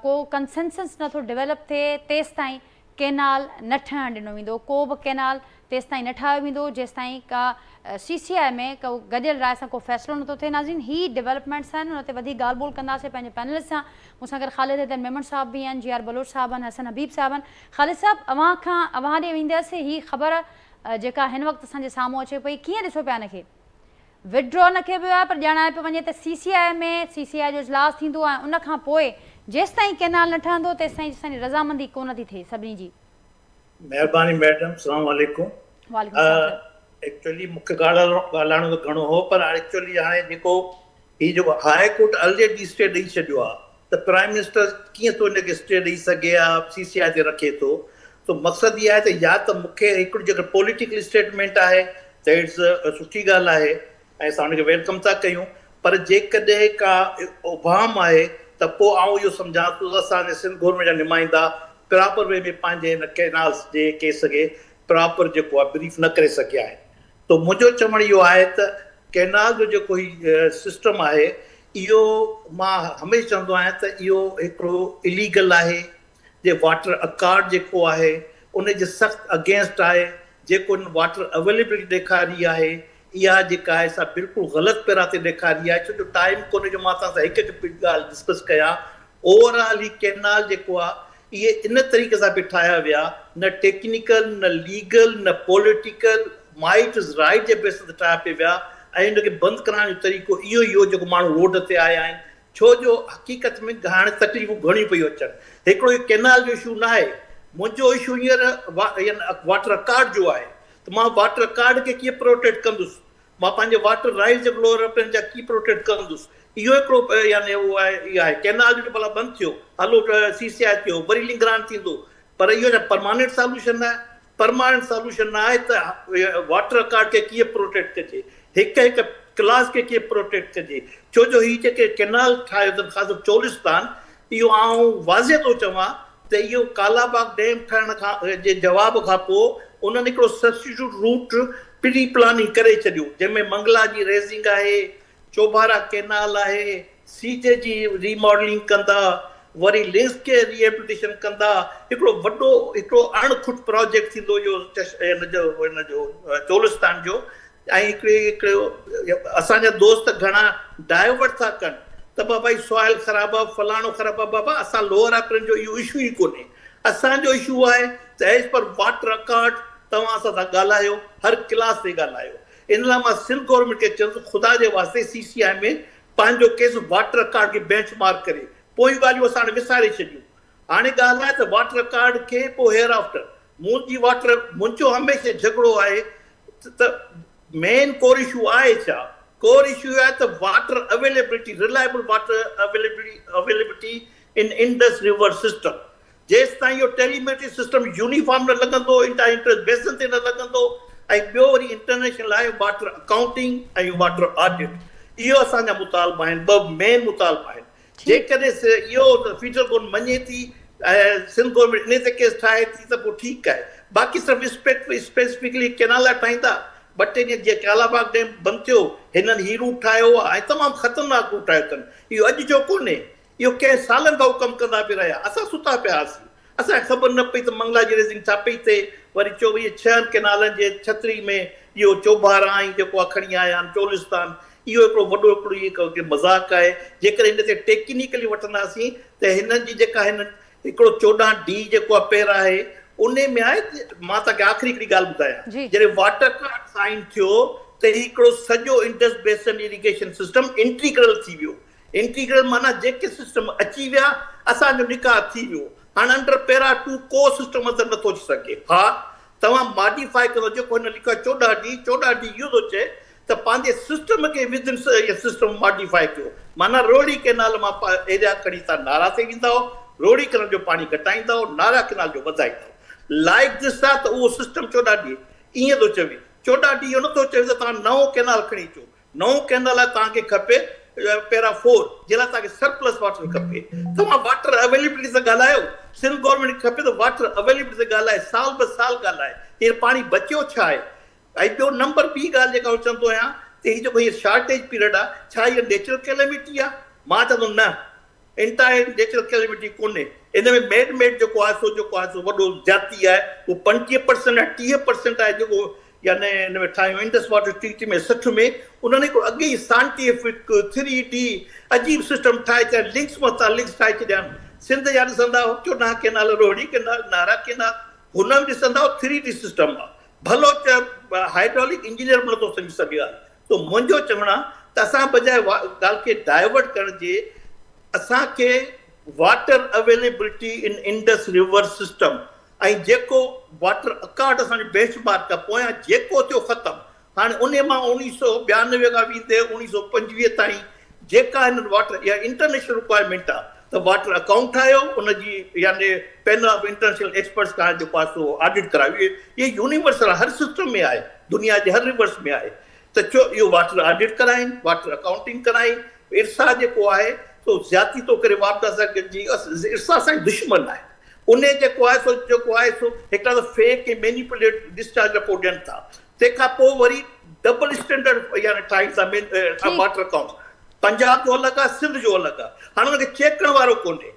को कंसेंसस नथो डेवलप थिए तेसिताईं केनाल न ठहणु ॾिनो वेंदो को बि केनाल तेसिताईं न ठाहियो वेंदो जेसिताईं का CCI में को गॾियल राय सां को फ़ैसिलो नथो थिए नाज़रीन ही डेवलपमेंट्स आहिनि हुन ते वधीक ॻाल्हि ॿोल कंदासीं पंहिंजे पैनलिस्ट सां मूंसां गॾु ख़ालिद हैदर मेमन साहब बि आहिनि GR बलोच साहब आहिनि हसन हबीब साहब आहिनि ख़ालिद साहब अवां ॾे वेंदसि ही ख़बर जेका हिन वक़्तु असांजे साम्हूं अचे पई कीअं ॾिसो पिया हिनखे विड्रॉ न कयो वियो आहे पर ॼाणाए पियो वञे त CCI में CCI जो इजलास थींदो ऐं उनखां पोइ जेसिताईं केनाल न ठहंदो तेसिताईं असांजी रज़ामंदी कोन थी थिए सभिनी जी महिरबानी मैडम अस्सलाम वालेकुम एक्चुअली मूंखे ॻाल्हाइणो त घणो हो पर एक्चुअली हाणे जेको हाई कोर्ट ऑलरेडी स्टे ॾेई छॾियो आहे त प्राइम मिनिस्टर कीअं थो हिनखे स्टे ॾेई सघे आहे CCI ते रखे थो त मक़सदु इहा आहे त या त मूंखे हिकिड़ो जेको पॉलिटिकल स्टेटमेंट आहे त इट्स सुठी ॻाल्हि आहे ऐं असां हुनखे वेलकम था कयूं पर जेकॾहिं का उभाम आहे त पोइ आउं इहो सम्झां थो त असांजे सिंध गवर्नमेंट जा नुमाइंदा प्रॉपर वे में पंहिंजे हिन केनाल्स जे केस खे प्रॉपर जेको आहे ब्रीफ न करे सघिया आहिनि त मुंहिंजो चवणु इहो आहे त केनाल जो जेको ही सिस्टम आहे इहो मां हमेशह चवंदो आहियां त इहो हिकिड़ो इलीगल आहे जे वाटर अकार्ड जेको आहे उन जे सख़्तु अगेंस्ट आहे जेको वाटर अवेलेबिलिटी ॾेखारी आहे इहा जेका आहे सा बिल्कुलु ग़लति पैरा ते ॾेखारी आहे, छो जो टाइम कोन्हे जो मां तव्हां सां हिकु हिकु ॻाल्हि डिस्कस कयां। ओवरऑल ही कैनाल जेको आहे इहे इन तरीक़े सां बि ठाहिया विया, न टेक्निकल न लीगल न पॉलिटिकल, माइट इज़ राइट जे बेस ते ठाहिया पिया विया, ऐं हिनखे बंदि कराइण जो तरीक़ो इहो ई हो जेको माण्हू रोड ते आया आहिनि, छो जो हक़ीक़त में हाणे तकलीफ़ूं घणियूं पियूं अचनि। हिकिड़ो इहो कैनाल जो इशू न आहे, मुंहिंजो इशू हींअर वाटर अकार्ड जो आहे, त मां वाटर अकार्ड खे कीअं प्रोटेक्ट कंदुसि, मां पंहिंजे वाटर राइट्स जेको लोअर जा कीअं प्रोटेक्ट कंदुसि। इहो हिकिड़ो यानी उहो आहे, इहा आहे कैनाल जो भला बंदि थियो, हलो CCI थियो, वरी लिंक ग्रांट थींदो, पर इहो छा परमानेंट सॉल्यूशन आहे? परमानेंट सॉल्यूशन न आहे त वाटर अकार्ड खे कीअं प्रोटेक्ट कजे, हिकु हिकु क्लास खे कीअं प्रोटेक्ट कजे, छो जो हीअ जेके कैनाल ठाहियो अथनि ख़ासि चोलिस्तान, इहो आउं वाज़े थो चवां त इहो कालाबाग डैम ठहण खां जे जवाब खां पोइ उन्हनि हिकिड़ो सब्स्टिट्यूट रूट प्री प्लानिंग करे छॾियो, जंहिंमें मंगला जी रेज़िंग आहे, चोबारा कैनाल आहे, सीजे जी रीमॉडलिंग कंदा, वरी लिंक्स खे रिहेबिलिटेशन कंदा, हिकिड़ो वॾो हिकिड़ो अणखुट प्रोजेक्ट थींदो हिनजो चोलिस्तान जो। ऐं हिकिड़ो असांजा दोस्त घणा डाइवर्ट था कनि त बाबा सॉइल ख़राबु आहे, फलाणो ख़राबु आहे। बाबा असां लोअर एप्रिन जो इहो इशू ई कोन्हे, असांजो इशू आहे त एज़ पर वाटर अकार्ड तव्हां असां सां ॻाल्हायो, हर क्लास ते ॻाल्हायो। इन लाइ मां सिंध गवर्नमेंट खे चवंदुसि ख़ुदा जे वास्ते CCI में पंहिंजो केस वाटर अकार्ड खे बेंच मार्क करे, पोइ ॻाल्हियूं असां विसारे छॾियूं। हाणे ॻाल्हि आहे त वाटर अकार्ड खे पोइ हेयर आफ्टर मुंहिंजो हमेशह झगड़ो आहे त मेन कोर इशू आहे छा? कोर इशू आहे त water availability, reliable water availability इन इंडस रिवर सिस्टम। जेसि ताईं इहो टेलीमेट्री सिस्टम यूनिफॉर्म न लॻंदो, इंटर बेसन ते न लॻंदो, ऐं ॿियो वरी इंटरनेशनल आहे वाटर अकाउंटिंग ऐं वाटर ऑडिट, इहो असांजा मुतालबा आहिनि, ॿ मेन मुतालबा आहिनि। जेकॾहिं इहो फीचर कोन मञे थी सिंध गवर्नमेंट इन ते केस ठाहे थी त पोइ ठीकु आहे, बाक़ी सिर्फ़ु स्पेसिफिकली कैनाल ठाहींदा। 2-3 ॾींहं जीअं कालाबाग डैम बंदि थियो, हिननि ही रूट ठाहियो आहे ऐं तमामु ख़तरनाक रूट ठाहियो अथनि। इहो अॼु जो कोन्हे, इहो कंहिं सालनि खां कमु कंदा पिया रहिया, असां सुता पिया हुआसीं, असांखे ख़बर न पई त मंगला जी रेज़िंग छा पई थिए। वरी 6 कैनालनि जे छतरी में इहो चोबारा ऐं जेको आहे खणी आया आहिनि चोलिस्तान, इहो हिकिड़ो वॾो हिकिड़ो मज़ाक़ आहे। जेकर हिन ते टेक्निकली वठंदासीं त हिननि जी जेका हिकिड़ो 14D जेको आहे पेर आहे उन में आहे। मां तव्हांखे आख़िरी हिकिड़ी ॻाल्हि ॿुधायां, जॾहिं वाटर कार्ड साइन थियो त हिकिड़ो सॼो इंडस बेसन इरिगेशन सिस्टम इंटीग्रल थी वियो। इंटीग्रल माना जेके सिस्टम अची विया असांजो निकाह थी वियो। हाणे अंडर पैरा 2 को सिस्टम अंदरि नथो अची सघे। हा, तव्हां मॉडिफाई कंदो, जेको हिन लिखियो आहे 14D इहो थो चए त पंहिंजे सिस्टम खे विदिन सिस्टम मॉडिफाई कयो। माना रोड़ी कैनाल मां एरिया खणी तव्हां नारा ते वेंदा, रोड़ी कैनाल जो पाणी घटाईंदा, नारा कैनाल जो वधाईंदा। लाइक दिस आहे त उहो सिस्टम 14D ईअं थो चवे। 14D इहो नथो चवे त तव्हां नओं कैनाल खणी अचो। नओं कैनाल तव्हांखे खपे पैरा 4 जे लाइ तव्हांखे सरप्लस वाटर खपे। तव्हां वाटर अवेलेबिलिटी सां ॻाल्हायो, सिंध गवर्नमेंट खे खपे त वाटर अवेलेबिलिटी सां ॻाल्हाए, साल ब साल ॻाल्हाए हींअर पाणी बचियो छा आहे। ऐं ॿियो नंबर ॿी ॻाल्हि जेका चवंदो आहियां त हीअ जेको हीअ शॉर्टेज पीरियड आहे, छा इहा नेचुरल कैलेमिटी आहे? मां चवंदुमि न, इंटायर नेचुरल कैलेमिटी कोन्हे। इन में मेड जेको आहे सो वॾो जाती आहे, उहो 25% आहे, 30% आहे जेको यानी हिन में ठाहियूं इंडस वाटर ट्रीटी में 60 में। उन्हनि हिकिड़ो अॻे ई साइंटिफिक 3D अजीब सिस्टम ठाहे छॾिया, लिंक्स मथां लिंक्स ठाहे छॾिया। सिंध जा ॾिसंदा 14 कैनाल, रोहिणी कैनाल, नारा कैनाल, हुन में ॾिसंदा 3D सिस्टम आहे। भलो हाइड्रोलिक इंजीनियर बि नथो सम्झी सघे आहे। त मुंहिंजो चवणु आहे त असां बजाए ॻाल्हि खे डाइवर्ट करण जे असांखे वाटर अवेलेबिलिटी इन इंडस रिवर सिस्टम ऐं जेको वाटर अकार्ड असांजो बेंचमार्क आहे पोयां जेको थियो ख़तमु। हाणे उन मां 1992 खां वेंदे 1925 ताईं जेका हिन वाटर इहा इंटरनेशनल रिक्वायरमेंट आहे त वाटर अकाउंट ठाहियो, उनजी यानी पैनल ऑफ इंटरनेशनल एक्सपर्ट्स खां जेको आहे सो ऑडिट करायो। इहे यूनिवर्सल हर सिस्टम में आहे, दुनिया जे हर रिवर्स में आहे। त छो इहो वाटर ऑडिट कराइनि, वाटर अकाउंटिंग कराइनि। इर्सा जेको आहे सो ज़्यादती थो करे वापस सां गॾिजी, इर्सा असांजी दुश्मन आहे। उन जेको आहे सो हिकिड़ा त फेक ऐं मैनिपुलेट डिस्चार्ज रिपोर्ट ॾियनि था, तंहिंखां पोइ वरी डबल स्टैंडर्ड यानी ठाहिनि था वाटर अकाउंट। पंजाब जो अलॻि आहे, सिंध जो अलॻि आहे। हाणे हुनखे चेक करण वारो कोन्हे।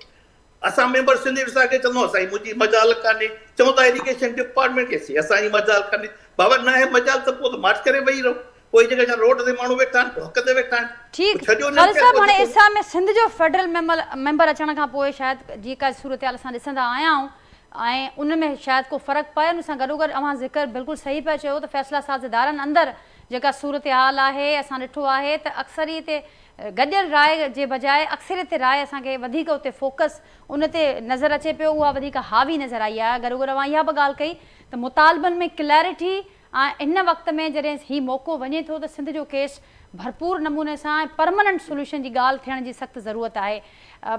असां मेंबर सिंधी असांखे चवंदो असांजी मुंहिंजी मजाल कान्हे, चवंदा था एजुकेशन डिपार्टमेंट खे सी असांजी मजाल कान्हे। बाबा न आहे मजाल त पोइ त मार्च करे वेही रहो, कोई जगह जा रोड ते माण्हू वेठा आहिनि, हक़ ते वेठा आहिनि। ठीक ख़ालिद साहब, हाणे इसा में सिंध जो फेडरल मेंबर अचण खां पोइ शायदि जेका सूरत हाल असां ॾिसंदा आया आहियूं ऐं उन में शायदि को फ़र्क़ु पए। उन सां गॾोगॾु अवां ज़िक्र बिल्कुलु सही पिया चयो त फ़ैसिला साज़ इदारनि अंदरि जेका सूरत हाल आहे असां ॾिठो आहे त अक्सरी ते गॾियल राय जे बजाए अक्सरियत राय असांखे वधीक उते फोकस उन ते नज़र अचे पियो, उहा वधीक हावी नज़र आई आहे। गॾोगॾु अवां इहा बि ॻाल्हि कई त मुतालबनि में क्लैरिटी ऐं इन वक़्त में जॾहिं हीउ मौक़ो वञे थो त सिंध जो केस भरपूर नमूने से परमानेंट सोल्यूशन की गाल थियण की सख्त ज़रूरत है।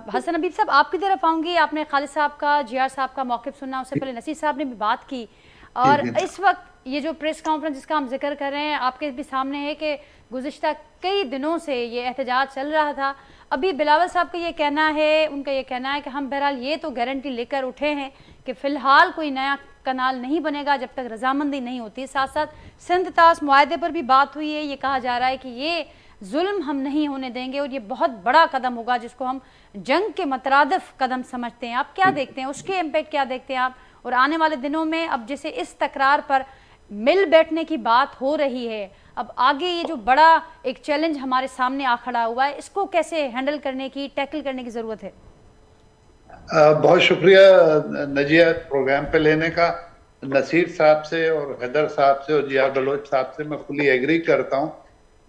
हसन हबीब साहब, आपकी तरफ आऊँगी। आपने खालिद साहब का, जियार साहब का मौक़िफ़ सुना, उससे पहले नसीर साहब ने भी बात की, और इस वक्त ये जो प्रेस कॉन्फ्रेंस जिसका हम जिक्र कर रहे हैं आपके भी सामने है कि गुज़िश्ता कई दिनों से ये एहतजाज चल रहा था। अभी बिलावल साहब का ये कहना है, उनका ये कहना है कि हम बहरहाल ये तो गारंटी लेकर उठे हैं कि फ़िलहाल कोई नया कनाल नहीं बनेगा जब तक रजामंदी नहीं होती। साथ साथ सिंध तास मुआहदे पर भी बात हुई है। ये कहा जा रहा है कि ये जुल्म हम नहीं होने देंगे और ये बहुत बड़ा कदम होगा जिसको हम जंग के मतरादिफ कदम समझते हैं। आप क्या देखते हैं, उसके इम्पैक्ट क्या देखते हैं आप? और आने वाले दिनों में अब जैसे इस तकरार पर मिल बैठने की बात हो रही है, अब आगे ये जो बड़ा एक चैलेंज हमारे सामने आ खड़ा हुआ है, इसको कैसे हैंडल करने की, टैकल करने की ज़रूरत है? बहुत शुक्रिया नजिया प्रोग्राम पे लेने का। नसीर साहब से और हैदर साहब से और जिया बलोच साहब से मैं फुली एग्री करता हूँ।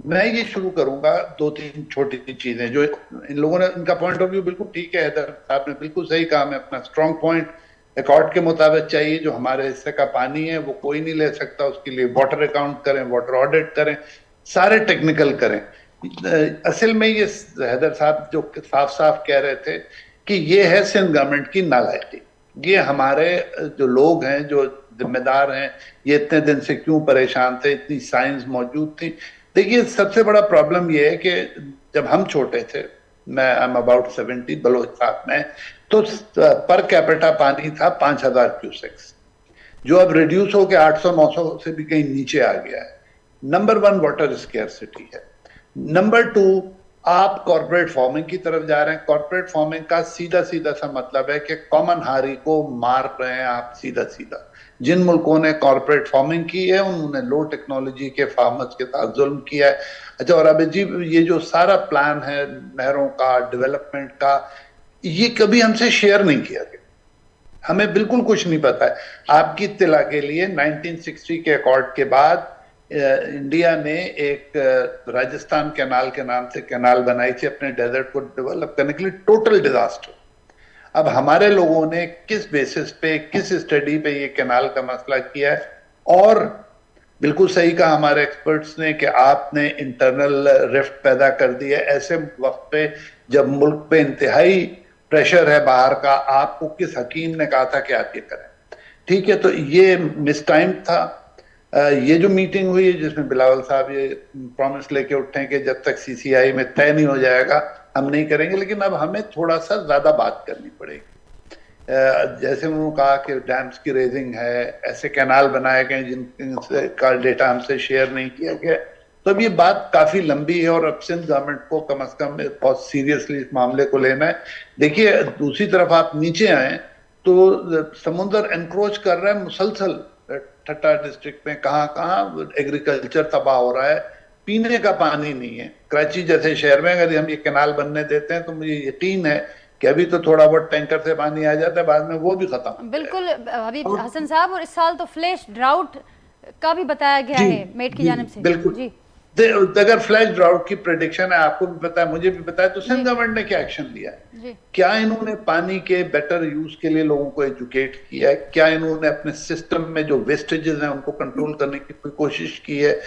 मैं ये शुरू करूंगा 2-3 छोटी चीजें जो इन लोगों ने, इनका पॉइंट ऑफ व्यू बिल्कुल ठीक है। हैदर साहब ने बिल्कुल सही कहा। मैं अपना स्ट्रॉन्ग पॉइंट अकॉर्ड के मुताबिक चाहिए, जो हमारे हिस्से का पानी है वो कोई नहीं ले सकता, उसके लिए वाटर अकाउंट करें, वाटर ऑडिट करें, सारे टेक्निकल करें। असल में ये हैदर साहब जो साफ साफ कह रहे थे कि ये है सिंध गवर्नमेंट की नालायकी। ये हमारे जो लोग हैं, जो जिम्मेदार हैं, ये इतने दिन से क्यों परेशान थे, इतनी साइंस मौजूद थी। देखिए सबसे बड़ा प्रॉब्लम ये है कि जब हम छोटे थे, मैं आई एम अबाउट 70, बलोच साहब में, तो पर कैपिटा पानी था 5000 क्यूसेक्स, जो अब रिड्यूस होकर 800-900 से भी कहीं नीचे आ गया है। नंबर 1 वाटर स्केर्सिटी है। नंबर 2 आप कॉर्पोरेट फार्मिंग की तरफ जा रहे हैं। कॉर्पोरेट फार्मिंग का सीधा सीधा सा मतलब है कि कॉमन हारी को मार रहे हैं आप सीधा सीधा। जिन मुल्कों ने कॉर्पोरेट फार्मिंग की है उन्होंने लो टेक्नोलॉजी के फार्मर्स के साथ जुल्म किया है। अच्छा, और अब जी ये जो सारा प्लान है नहरों का, डेवलपमेंट का, ये कभी हमसे शेयर नहीं किया गया, हमें बिल्कुल कुछ नहीं पता है। आपकी इत्तला के लिए 1960 के अकॉर्ड के बाद इंडिया ने एक राजस्थान कैनाल के नाम से कैनाल बनाई थी अपने डेजर्ट को डेवलप करने के लिए। Total disaster. अब हमारे लोगों ने किस बेसिस पे, किस स्टडी पे ये कैनाल का मसला किया है? और बिल्कुल सही कहा हमारे एक्सपर्ट्स ने कि आपने इंटरनल रिफ्ट पैदा कर दिया ऐसे वक्त पे जब मुल्क पे इंतहाई प्रेशर है बाहर का। आपको किस हकीम ने कहा था कि आप ये करें? ठीक है, तो ये मिस टाइम था। ये जो मीटिंग हुई है जिसमें बिलावल साहब ये प्रॉमिस लेके उठे हैं कि जब तक सीसीआई में तय नहीं हो जाएगा हम नहीं करेंगे, लेकिन अब हमें थोड़ा सा ज्यादा बात करनी पड़ेगी। जैसे उन्होंने कहा कि डैम्स की रेजिंग है, ऐसे कैनाल बनाए गए जिनका डेटा हमसे शेयर नहीं किया गया, तो अब ये बात काफी लंबी है और अब सिंध गवर्नमेंट को कम से कम बहुत सीरियसली इस मामले को लेना है। देखिए दूसरी तरफ आप नीचे आए तो समुद्र एनक्रोच कर रहा है मुसलसल। ठट्टा डिस्ट्रिक्ट में कहाँ एग्रीकल्चर तबाह हो रहा है, पीने का पानी नहीं है। कराची जैसे शहर में अगर हम ये कैनाल बनने देते हैं तो मुझे यकीन है कि अभी तो थोड़ा बहुत टैंकर से पानी आ जाता है, बाद में वो भी खत्म। बिल्कुल हबीब हसन साहब, और इस साल तो फ्लैश ड्राउट का भी बताया गया है मेट की जानिब से। बिल्कुल जी, अगर फ्लैश ड्राउट की प्रेडिक्शन है, आपको भी पता है, मुझे भी पता है, तो सिंध गवर्नमेंट ने क्या एक्शन लिया है? क्या इन्होंने पानी के बेटर यूज के लिए लोगों को एजुकेट किया है? क्या इन्होंने अपने सिस्टम में जो वेस्टेजेस हैं उनको कंट्रोल करने की कोई कोशिश की है?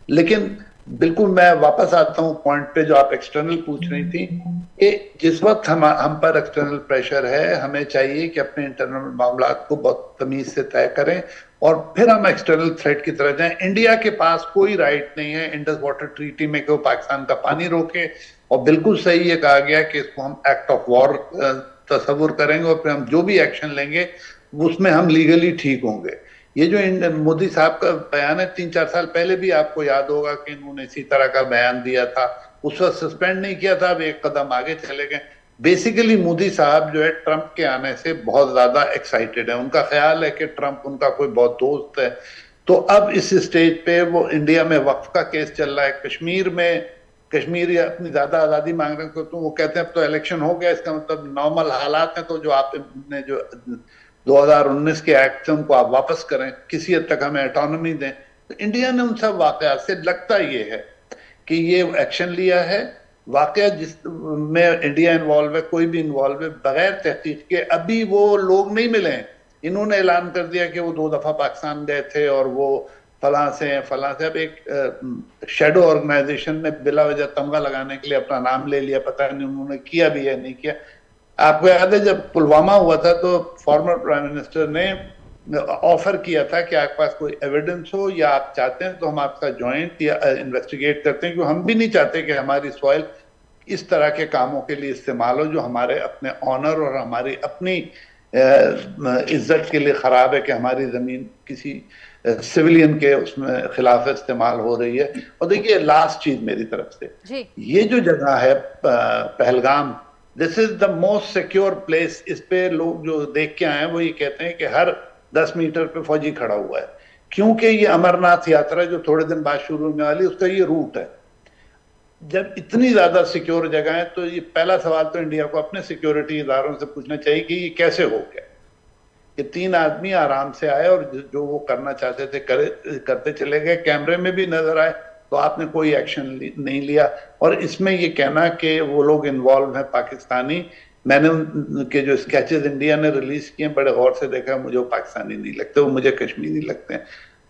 लेकिन बिल्कुल मैं वापस आता हूँ पॉइंट पे जो आप एक्सटर्नल पूछ रही थी कि जिस वक्त हम पर एक्सटर्नल प्रेशर है, हमें चाहिए कि अपने इंटरनल मामला को बहुत तमीज से तय करें और फिर हम एक्सटर्नल थ्रेट की तरफ जाएं। इंडिया के पास कोई राइट नहीं है इंडस वाटर ट्रीटी में कि वो पाकिस्तान का पानी रोके, और बिल्कुल सही ये कहा गया कि इसको हम एक्ट ऑफ वॉर तस्वुर करेंगे और फिर हम जो भी एक्शन लेंगे उसमें हम लीगली ठीक होंगे। ये जो मोदी साहब का बयान है 3-4 साल पहले भी आपको याद होगा कि इन्होंने इसी तरह का बयान दिया था, उस वक्त सस्पेंड नहीं किया था, अब एक कदम आगे चले गए। बेसिकली मोदी साहब जो है ट्रंप के आने से बहुत ज्यादा एक्साइटेड है, उनका ख्याल है कि ट्रंप उनका कोई बहुत दोस्त है। तो अब इस स्टेज पे वो इंडिया में वक्फ का केस चल रहा है, कश्मीर में कश्मीरी अपनी ज्यादा आजादी मांग रहे हैं, तो वो कहते हैं अब तो इलेक्शन हो गया, इसका मतलब नॉर्मल हालात हैं, तो जो आपने जो 2019 के एक्ट हैं उनको आप वापस करें, किसी हद तक हमें ऑटोनॉमी दें। तो इंडिया ने उन सब वाकयात से लगता ये है कि ये एक्शन लिया है। वाकया जिस में इंडिया इन्वॉल्व है, कोई भी इन्वॉल्व है, बगैर तहकीक के अभी वो लोग नहीं मिले हैं। इन्होंने ऐलान कर दिया कि वो 2 दफा पाकिस्तान गए थे और वो फलां से हैं फलां से। अब एक शेडो ऑर्गेनाइजेशन ने बिला वजह तमगा लगाने के लिए अपना नाम ले लिया, पता नहीं उन्होंने किया भी है नहीं किया। आपको याद है जब पुलवामा हुआ था तो फॉर्मर प्राइम मिनिस्टर ने ऑफर किया था कि आपके पास कोई एविडेंस हो या आप चाहते हैं तो हम आपका जॉइंट या इन्वेस्टिगेट करते हैं, क्योंकि हम भी नहीं चाहते कि हमारी सॉइल इस तरह के कामों के लिए इस्तेमाल हो जो हमारे अपने ऑनर और हमारी अपनी इज्जत के लिए खराब है, कि हमारी जमीन किसी सिविलियन के उसमें खिलाफ इस्तेमाल हो रही है। और देखिए लास्ट चीज मेरी तरफ से, ये जो जगह है Pahalgam, this is the most secure place. इस पे लोग जो देख के आए हैं वो ये कहते हैं कि हर 10 मीटर पे फौजी खड़ा हुआ है, क्योंकि ये अमरनाथ यात्रा जो थोड़े दिन बाद शुरू होने वाली उसका ये रूट है। जब इतनी ज्यादा सिक्योर जगह है तो ये पहला सवाल तो इंडिया को अपने सिक्योरिटी इदारों से पूछना चाहिए कि ये कैसे हो गया कि 3 आदमी आराम से आए और जो वो करना चाहते थे करते चले गए, कैमरे में भी नजर आए, तो आपने कोई एक्शन नहीं लिया। और इसमें ये कहना कि वो लोग इन्वॉल्व हैं पाकिस्तानी, मैंने उनके जो स्केचेस इंडिया ने रिलीज किए बड़े गौर से देखा, मुझे वो पाकिस्तानी नहीं लगते, वो मुझे कश्मीरी लगते हैं।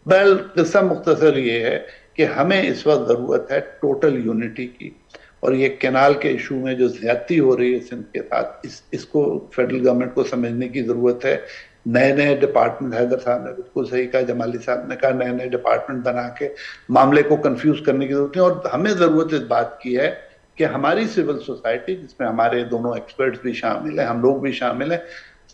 बल किस्सा मुख्तसर ये है कि हमें इस वक्त जरूरत है टोटल यूनिटी की, और ये कैनाल के इशू में जो ज्यादती हो रही है सिंध के साथ, इसको फेडरल गवर्नमेंट को समझने की जरूरत है। नए नए डिपार्टमेंट, हैदर साहब ने बिल्कुल सही कहा, जमाली साहब ने कहा, नए नए डिपार्टमेंट बना के मामले को कंफ्यूज करने की जरूरत है। और हमें जरूरत इस बात की है कि हमारी सिविल सोसाइटी, जिसमें हमारे दोनों एक्सपर्ट्स भी शामिल हैं, हम लोग भी शामिल हैं,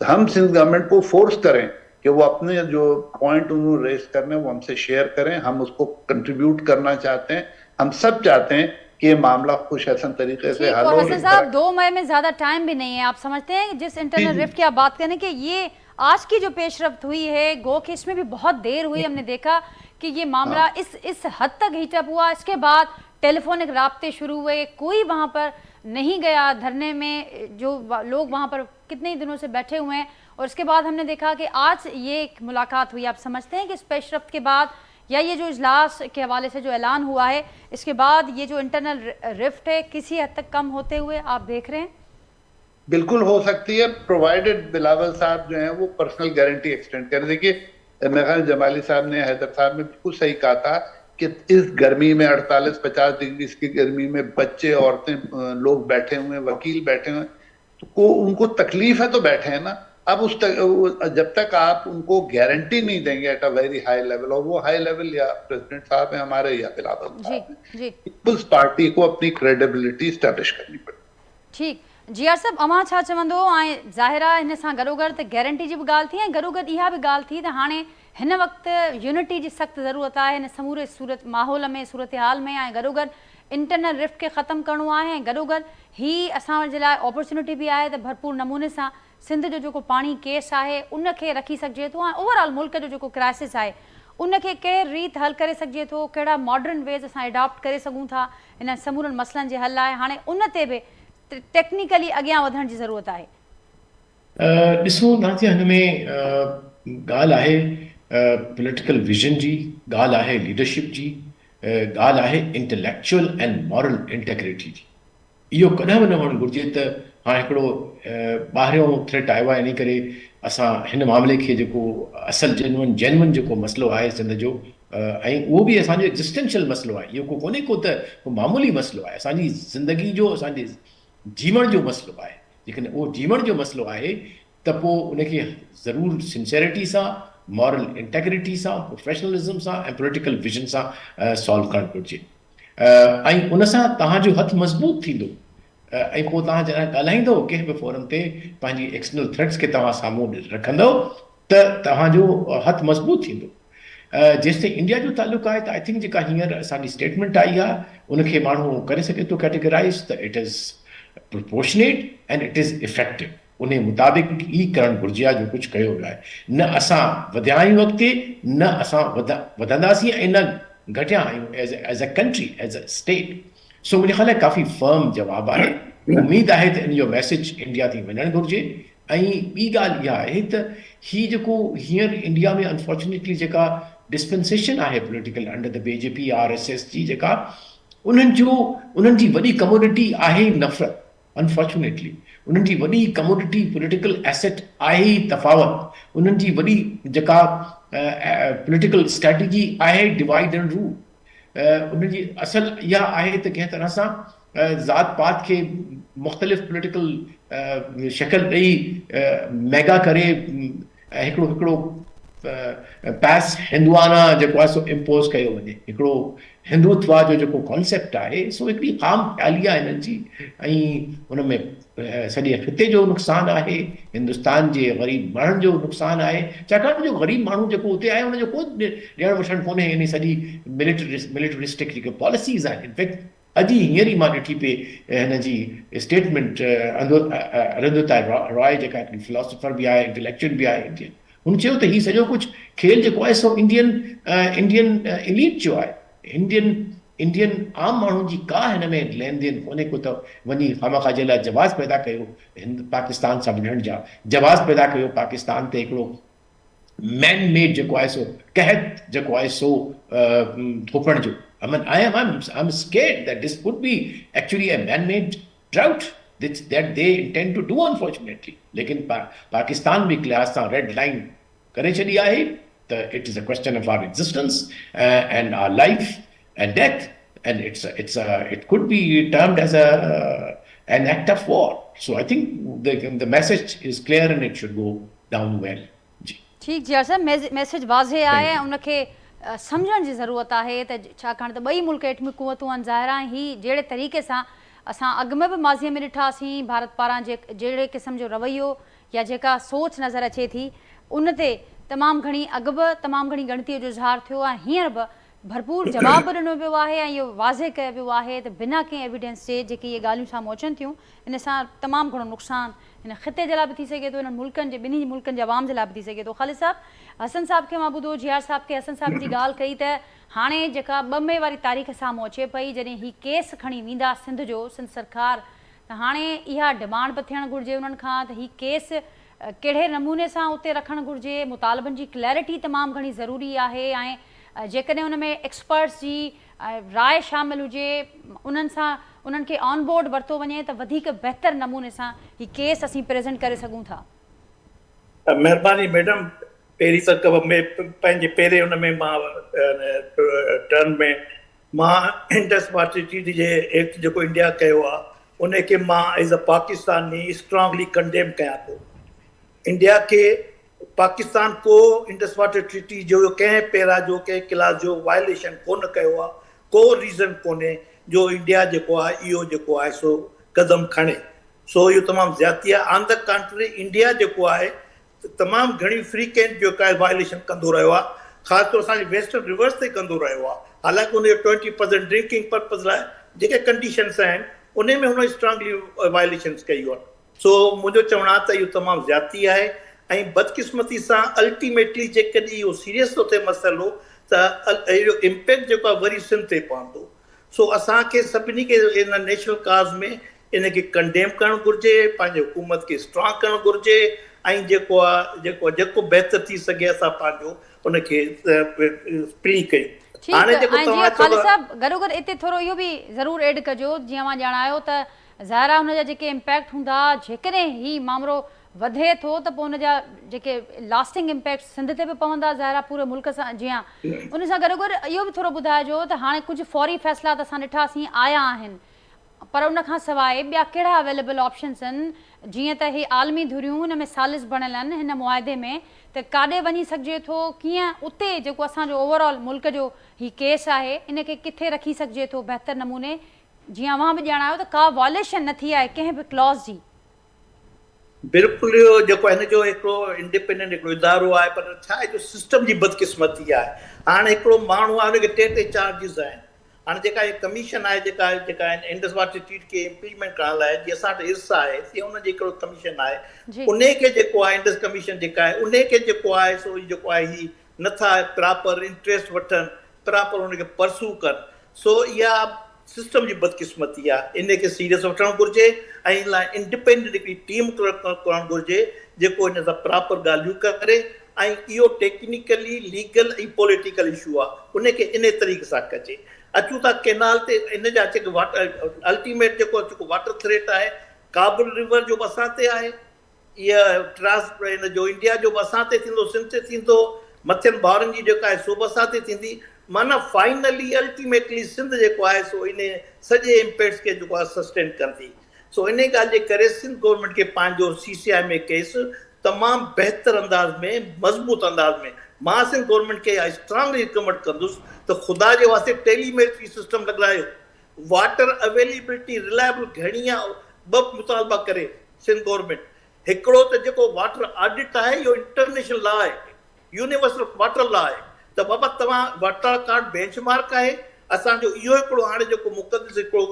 हम सिंध गवर्नमेंट को फोर्स करें कि वो अपने जो पॉइंट उन्होंने रेस करने वो हमसे शेयर करें। हम उसको कंट्रीब्यूट करना चाहते हैं, हम सब चाहते हैं कि ये मामला खुश हसन तरीके से हल हो। हसन साहब 2 मई में ज्यादा टाइम भी नहीं है, आप समझते हैं जिस इंटरनल रिफ्ट की आप बात करें कि ये आज की जो पेशरफ्त हुई है, गो कि इसमें भी बहुत देर हुई, हमने देखा कि ये मामला इस हद तक हीटअप हुआ, इसके बाद टेलीफोनिक राब्ते शुरू हुए, कोई वहाँ पर नहीं गया धरने में, जो लोग वहाँ पर कितने ही दिनों से बैठे हुए हैं, और इसके बाद हमने देखा कि आज ये एक मुलाकात हुई। आप समझते हैं कि इस पेशरफ्त के बाद या ये जो इजलास के हवाले से जो ऐलान हुआ है, इसके बाद ये जो इंटरनल रिफ्ट है किसी हद तक कम होते हुए आप देख रहे हैं? बिल्कुल हो सकती है, प्रोवाइडेड बिलावल साहब जो हैं वो पर्सनल गारंटी एक्सटेंड करें। देखिए मेरे ख्याल जमाली साहब ने, हैदर साहब ने बिल्कुल सही कहा था कि इस गर्मी में 48-50 डिग्री की गर्मी में बच्चे, औरतें, लोग बैठे हुए, वकील बैठे हुए, तो उनको तकलीफ है तो बैठे हैं ना। अब जब तक आप उनको गारंटी नहीं देंगे at a very high level, और वो हाई लेवल या प्रेसिडेंट साहब है हमारे या बिलावल साहब है, पीपल्स पार्टी को अपनी क्रेडिबिलिटी स्टैब्लिश करनी पड़ेगी। ठीक जी यार साहब, अमां छा चवंदो ऐं ज़ाहिरा हिन सां गॾोगॾु त गारंटी जी बि ॻाल्हि थी ऐं गॾोगॾु इहा बि ॻाल्हि थी त हाणे हिन वक़्तु यूनिटी जी सख़्तु ज़रूरत आहे हिन समूरे सूरत माहौल में, सूरत हाल में, ऐं गॾोगॾु इंटरनल रिफ्ट खे ख़तमु करिणो आहे, ऐं गॾोगॾु ही असां जे लाइ अपॉर्चुनिटी बि आहे त भरपूर नमूने सां सिंध जो जेको पाणी केस आहे उनखे रखी सघिजे थो, ऐं ओवरऑल मुल्क जो जेको क्राइसिस आहे उनखे कहिड़े रीत हल करे सघिजे थो, कहिड़ा मॉडर्न वेज असां एडॉप्ट करे सघूं था इन समूरनि मसइलनि जे हल लाइ। हाणे उन ते बि टेक्निकली अॻियां वधण जी ज़रूरत आहे। ॾिसो नाज़िया, हिन में ॻाल्हि आहे पॉलिटिकल विजन जी, ॻाल्हि आहे लीडरशिप जी, ॻाल्हि आहे इंटेलेक्चुअल एंड मॉरल इंटेग्रिटी जी। इहो कॾहिं बि न हुअणु घुरिजे त हाणे हिकिड़ो ॿाहिरियों थ्रेट आयो आहे, इन करे असां हिन मामले खे जेको असल जेन्युइन जेको मसइलो आहे सिंध जो, ऐं उहो बि असांजो एग्ज़िस्टेंशियल मसइलो आहे, इहो को कोन्हे को त को मामूली मसइलो आहे, असांजी ज़िंदगी जो, असांजे जीवण जो मसइलो आहे। जेकॾहिं उहो जीवण जो मसइलो आहे त पोइ उनखे ज़रूरु सिंसेरिटी सां, मॉरल इंटेग्रिटी सां, प्रोफेशनलिज़म सां ऐं पॉलिटिकल विजन सां सॉल्व करणु घुरिजे, ऐं उन सां तव्हांजो हथु मज़बूत थींदो, ऐं पोइ तव्हां जॾहिं ॻाल्हाईंदो कंहिं बि फोरम ते पंहिंजी एक्सटर्नल थ्रेट्स खे तव्हां साम्हूं रखंदव त तव्हांजो हथु मज़बूत थींदो। जेसिताईं इंडिया जो तालुक़ु आहे त आई थिंक जेका हींअर असांजी स्टेटमेंट आई आहे उनखे माण्हू करे सघे थो कैटेगराइज़ त it is proportionate and it is effective. उन मुताबिक़ ई करणु घुरिजे आहे जो कुझु कयो वियो आहे। न असां वधिया आहियूं अॻिते, न असां वधंदासीं ऐं न घटिया आहियूं as a country, as a state. So मुंहिंजे ख़्याल काफ़ी फर्म जवाबु आहे। उमेद आहे त इन जो मैसेज इंडिया थी वञणु घुरिजे। ऐं ॿी ॻाल्हि इहा आहे त हीअ जेको हींअर इंडिया में अनफॉर्चुनेटली जेका डिस्पेंसेशन आहे political under the BJP RSS जी, जेका उन्हनि जी वॾी कमोडिटी आहे नफ़रत। अनफॉर्चुनेटली उन्हनि जी वॾी कमोडिटी पॉलिटिकल एसेट आहे ई तफ़ावत। उन्हनि जी वॾी जेका पॉलिटिकल स्ट्रेटजी आहे डिवाइड एंड रूल। उन्हनि जी असल इहा आहे त कंहिं तरह सां ज़ात पात खे मुख़्तलिफ़ पॉलिटिकल शक्ल ॾेई मेगा करे हिकिड़ो पैस हिंदुआना जेको आहे सो इम्पोज़ कयो वञे। हिकिड़ो हिंदुत्व जो जेको कॉन्सेप्ट आहे सो हिकिड़ी आम ख़्याली आहे हिननि जी। ऐं हुन में सॼे ख़िते जो नुक़सानु आहे, हिंदुस्तान जे ग़रीब माण्हुनि जो नुक़सानु आहे। छाकाणि जो ग़रीब माण्हू जेको उते आहे हुनजो को ॾियणु वठणु कोन्हे। इन सॼी मिलिटरिस्टिक जेके पॉलिसीज़ आहिनि। इनफैक्ट अॼु हींअर ई मां ॾिठी पे हिन जी स्टेटमेंट अरुंधति रॉय जेका हिकिड़ी फिलोसफर बि आहे, इंटेलेक्चुअल बि आहे इंडियन, हुन चयो त हीउ सॼो कुझु खेल जेको आहे सो इंडियन एलीट जो आहे। इंडियन आम माण्हुनि जी का हिन में लेन देन कोन्हे को त वञी खामखा जे लाइ जवाज़ पैदा कयो पाकिस्तान सां विढ़ण जा, जवाज़ पैदा कयो पाकिस्तान ते हिकिड़ो मैन मेड जेको आहे सो कहत जेको आहे सो थोपण जो। I mean, I'm scared that this could be actually a man-made drought that they intend to do, unfortunately. लेकिन पाकिस्तान भी क्लास सां रेड लाइन करे छॾी आहे त it is a question of our existence and our life and death, and it could be termed as an act of war. So I think the message is clear and it should go down well. जी ठीक जी sir, message वाज़े आहे, उनखे सम्झण जी ज़रूरत आहे त छाकाणि त ॿई मुल्क एटमी क़ुवतूं आहिनि ज़ाहिरा। ही जहिड़े तरीक़े सां असां अॻु में बि माज़ीअ में ॾिठासीं भारत पारां जहिड़े क़िस्म जो रवैयो या जेका सोच नज़र अचे थी, उन ते तमामु घणी अॻु बि तमामु घणी गणतीअ जो इज़हार थियो आहे। हींअर बि भरपूर जवाबु ॾिनो वियो आहे ऐं इहो वाज़े कयो वियो आहे त बिना कंहिं एविडेंस जे जेके इहे ॻाल्हियूं साम्हूं अचनि थियूं, इन सां तमामु घणो नुक़सानु हिन ख़िते जे लाइ बि थी सघे थो, इन्हनि मुल्कनि जे ॿिन्ही मुल्कनि जे आवाम जे लाइ बि थी सघे थो। ख़ालिद साहब, हसन साहब खे मां ॿुधो, जियार साहब खे हसन साहब जी ॻाल्हि कई त हाणे जेका 2 मई वारी तारीख़ साम्हूं अचे पई जॾहिं ही केस खणी वेंदा सिंध जो, सिंध सरकार, त हाणे इहा डिमांड बि थियणु घुरिजे उन्हनि खां त ही केस कहिड़े नमूने सां उते रखणु घुरिजे। मुतालबनि जी क्लैरिटी तमामु घणी ज़रूरी आहे ऐं जेकॾहिं उन में एक्सपर्ट्स जी राय शामिल हुजे, उन्हनि खे ऑन बोर्ड वरितो वञे त वधीक बहितर नमूने सां ही केस असीं प्रेज़ेंट करे सघूं था। महिरबानी मैडम, पहिरीं त पंहिंजे पहिरें हुन में मां टर्न में मां इंडस पार्टी जे एक्ट जेको इंडिया कयो आहे उनखे मां as a Pakistani strongly condemn कयां थो। इंडिया खे पाकिस्तान को इंडस वाटर ट्रीटी जो कंहिं पैरा जो कंहिं क्लास जो वायलेशन कोन कयो आहे, को रीज़न कोन्हे जो इंडिया जेको आहे इहो जेको आहे सो कदम खणे। सो इहो तमामु ज़्यादती आहे। ऑन द कंट्री इंडिया जेको आहे तमामु घणी फ्रीक्वेंट जेको आहे वायलेशन कंदो रहियो आहे, ख़ासि तौर असांजे वेस्टर्न रिवर्स ते कंदो रहियो आहे। हालांकि उनजो 20% ड्रिंकिंग पर्पज़ लाइ जेके कंडीशन्स आहिनि उन में हुन स्ट्रांगली वायलेशन्स कयूं आहिनि। सो मुंहिंजो चवणु आहे त इहो तमामु ज़्यादती आहे ऐं बदकिस्मती सां अल्टीमेटली जेकॾहिं इहो सीरियस थो थिए मसइलो त इहो इम्पैक्ट जेको आहे वरी सिंध ते पवंदो। सो असांखे सभिनी खे इन नेशनल काज़ में इनखे कंडेम करणु घुरिजे, पंहिंजे हुकूमत खे स्ट्रांग करणु घुरिजे ऐं जेको बहितर थी सघे असां पंहिंजो उनखे प्ली कयूं। हाणे जेको ख़ालिद साहब गॾोगॾु इते थोरो इहो बि ज़रूरु एड कजो, जीअं मां ॼाणायो त ज़ाहिरा हुनजा जेके इम्पैक्ट हूंदा, जेकॾहिं ही मामिलो वधे थो त पोइ हुनजा जेके लास्टिंग इम्पैक्ट सिंध ते बि पवंदा ज़ाहिरा पूरे मुल्क सां। जीअं उन सां गॾोगॾु इहो बि थोरो ॿुधाइजो त हाणे कुझु फौरी फ़ैसिला त असां ॾिठासीं आया आहिनि, पर उन खां सवाइ ॿिया कहिड़ा अवेलेबल ऑप्शन्स आहिनि? जीअं त ही आलमी धुरियूं हिन में सालिस बणियल आहिनि हिन मुआदे में, त काॾे वञी सघिजे थो, कीअं उते जेको असांजो ओवरऑल मुल्क जो ही केस आहे इनखे किथे रखी सघिजे थो बहितर नमूने? जीअं अव्हां बि ॼाणायो त का वॉयलेशन न थी आहे कंहिं बि क्लॉज़ जी। बिल्कुलु इहो जेको हिन जो हिकिड़ो इंडिपेंडेंट हिकिड़ो इदारो आहे, पर छा आहे जो सिस्टम जी बदकिस्मती आहे। हाणे हिकिड़ो माण्हू आहे हुनखे 3 चार्जिस आहिनि, हाणे जेका इहे कमीशन आहे जेका इंडस वाटर ट्रीट खे इम्प्लीमेंट करण लाइ जीअं असां वटि इर्सा आहे तीअं उनजो हिकिड़ो कमीशन आहे उन खे जेको आहे इंडस कमीशन जेका आहे उन खे जेको आहे सो जेको आहे ही नथा प्रॉपर इंट्रस्ट वठनि प्रॉपर उनखे परसू कनि सो इहा सिस्टम जी बदकिस्मती आहे इन खे सीरियस वठणु घुरिजे ऐं इन लाइ इंडिपेंडेंट हिकिड़ी टीम करणु घुरिजे जेको इन सां प्रॉपर ॻाल्हियूं करे ऐं इहो टेक्निकली लीगल ऐं पॉलिटिकल इशू आहे उनखे इन तरीक़े सां कजे अचूं था केनाल ते इन जा जेके वाटर अल्टीमेट जेको वाटर थ्रेट आहे काबुल रिवर जो बि असां ते आहे इहा इन जो इंडिया जो बि असां ते थींदो सिंध ते थींदो मथियनि भाउरनि जी जेका आहे सो बि असां ते थींदी माना फाइनली अल्टीमेटली सिंध जेको आहे सो इन सॼे इम्पैक्ट्स खे जेको आहे सस्टेन कंदी सो इन ॻाल्हि जे करे सिंध गवर्नमेंट खे पंहिंजो CCI केस तमामु बहितर अंदाज़ में मज़बूत अंदाज़ में मां सिंध गवर्नमेंट खे स्ट्रांगली रिकमेंड कंदुसि त ख़ुदा जे वास्ते टेलीमेट्री सिस्टम लॻायो वाटर अवेलेबिलिटी रिलायबल घणी आहे ॿ मुतालबा करे सिंध गवर्नमेंट हिकिड़ो त जेको वाटर ऑडिट आहे इहो इंटरनेशनल लॉ आहे यूनिवर्सल वाटर लॉ आहे त बाबा तव्हां वाटर कार्ड बेंचमार्क आहे असांजो इहो हिकिड़ो हाणे जेको मुक़दस हिकिड़ो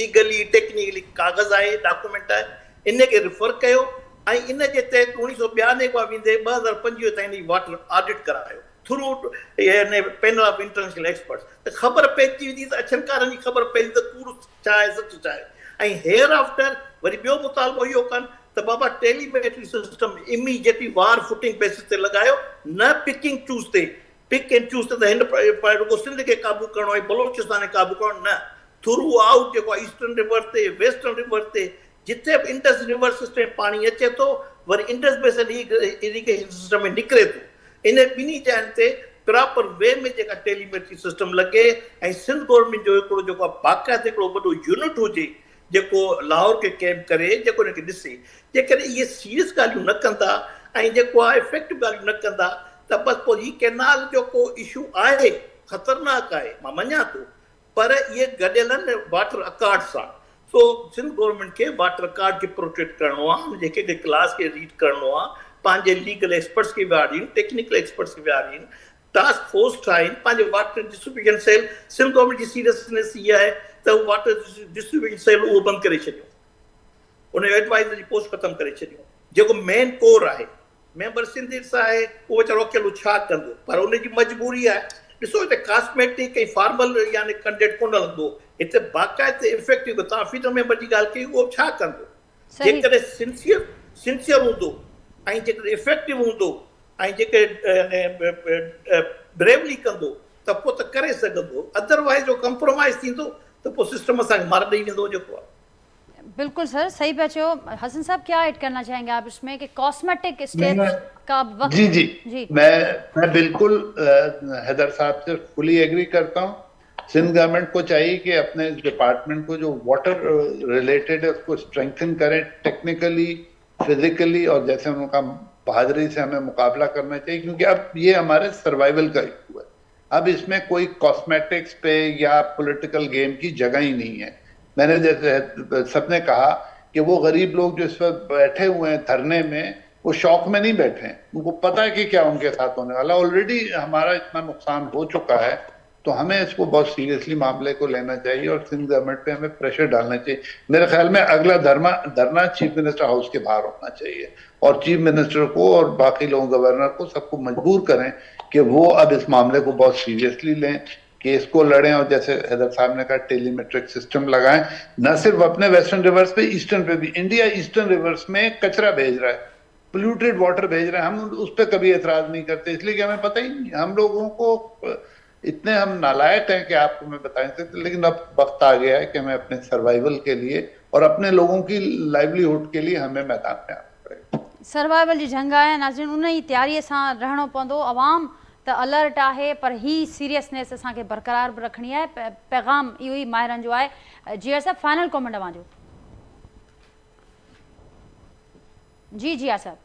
लीगली टेक्निकली कागज़ आहे डॉक्यूमेंट आहे इन खे रिफर कयो ऐं इन जे तहत 1992 खां वेंदे 2025 ताईं वाटर ऑडिट करायो through panel of international experts त ख़बर पइजी वेंदी त अछनकारनि जी ख़बर पइजी त कूड़ छा आहे सच छा आहे ऐं हेयर आफ्टर वरी ॿियो मुतालबो इहो कनि त बाबा टेलीमेट्री सिस्टम इमीडिएटली वार फुटिंग बेसिस ते लॻायो न पिकिंग चूज़ ते पिक एंड चूज़ ते त हिन रुगो सिंध खे क़ाबू करणो आहे बलोचिस्तान खे क़ाबू करणो न थ्रू आउट जेको आहे ईस्टर्न रिवर ते वेस्टर्न रिवर ते जिथे बि इंडस रिवर सिस्टम पाणी अचे थो वरी इंडस बेसिन इरिगेशन सिस्टम में निकिरे थो इन ॿिन्ही जॻहियुनि ते प्रॉपर वे में जेका टेलीमेट्री सिस्टम लॻे ऐं सिंध गवर्नमेंट जो हिकिड़ो जेको आहे बाक़ाइदे हिकिड़ो वॾो यूनिट हुजे जेको लाहौर खे कैम्प करे जेको हिनखे ॾिसे जेकॾहिं इहे सीरियस ॻाल्हियूं न कंदा ऐं जेको आहे इफेक्टिव ॻाल्हियूं न कंदा त बसि पोइ हीउ कैनाल जो को इशू आहे ख़तरनाक आहे मां मञा थो पर इहे गॾियल आहिनि वाटर अकार्ड सां सो सिंध गवर्नमेंट खे वाटर अकार्ड खे प्रोटेक्ट करणो आहे जेके क्लास खे रीड करणो आहे पंहिंजे लीगल एक्सपर्ट्स खे विहारीनि टेक्निकल एक्सपर्ट्स खे विहारीनि टास्क फोर्स ठाहिनि पंहिंजे water distribution cell Sindh government जी सीरियसनेस इहा आहे त वाटर डिस्ट्रीब्यूशन सेल उहो बंदि करे छॾियो उन एडवाइज़र जी पोस्ट ख़तमु करे छॾियो जेको मेन कोर आहे मेंबर सिंध सां आहे उहो वीचारो अकेलो छा कंदो पर उनजी मजबूरी आहे ॾिसो हिते कॉस्मेटिक ऐं फॉर्मल यानी कैंडिडेट कोन हलंदो हिते बाक़ाइदे इफेक्टिव तव्हां फीडर मेंबर जी ॻाल्हि कई उहो छा कंदो जेकॾहिं सिंसियर हूंदो ऐं जेकॾहिं इफेक्टिव हूंदो ऐं जेके ब्रेवली कंदो त पोइ त करे सघंदो अदरवाइज़ जो कंप्रोमाइज़ थींदो त पोइ सिस्टम असांखे मार ॾेई वेंदो जेको आहे बिल्कुल सर सही पे चो हसन साहब क्या ऐड करना चाहेंगे आप इसमें कि कॉस्मेटिक स्टेप्स का वक्त जी मैं बिल्कुल हैदर साहब से फुली एग्री करता हूँ सिंध गवर्नमेंट को चाहिए कि अपने डिपार्टमेंट को जो वाटर रिलेटेड है उसको स्ट्रेंथन करें टेक्निकली फिजिकली और जैसे उनका बहादुरी से हमें मुकाबला करना चाहिए क्योंकि अब ये हमारे सर्वाइवल का इशू है अब इसमें कोई कॉस्मेटिक्स पे या पॉलिटिकल गेम की जगह ही नहीं है मैंने जैसे सबने कहा कि वो गरीब लोग जो इस वक्त बैठे हुए हैं धरने में वो शौक में नहीं बैठे हैं उनको पता है कि क्या उनके साथ होने वाला ऑलरेडी हमारा इतना नुकसान हो चुका है तो हमें इसको बहुत सीरियसली मामले को लेना चाहिए और सिंध गवर्नमेंट पे हमें प्रेशर डालना चाहिए मेरे ख्याल में अगला धरना चीफ मिनिस्टर हाउस के बाहर होना चाहिए और चीफ मिनिस्टर को और बाकी लोगों गवर्नर को सबको मजबूर करें कि वो अब इस मामले को बहुत सीरियसली लें केस को लड़ें और जैसे हैदर साहब ने कहा टेलीमेट्रिक सिस्टम लगाएं न सिर्फ अपने वेस्टर्न रिवर्स पे ईस्टर्न पे भी इंडिया ईस्टर्न रिवर्स में कचरा भेज रहा है पोल्यूटेड वाटर भेज रहे हैं हम उस पर कभी एतराज नहीं करते इसलिए कि हमें पता ही नहीं हम लोगों को इतने हम नालायक हैं कि आपको मैं बता नहीं सकता लेकिन अब वक्त आ गया है कि हमें अपने सर्वाइवल के लिए और अपने लोगों की लाइवलीहुड के लिए हमें मैदान में आना पड़ेगा सर्वाइवल जी जंग आहे नाज़रीन उन ई तयारीअ सां रहणो पवंदो अवाम त अलर्ट आहे पर ही सीरियसनेस असांखे बरक़रार बि रखणी आहे पैगाम इहो ई माहिरनि जो आहे जी साहब फाइनल कॉमेंट तव्हांजो जी जिया साहब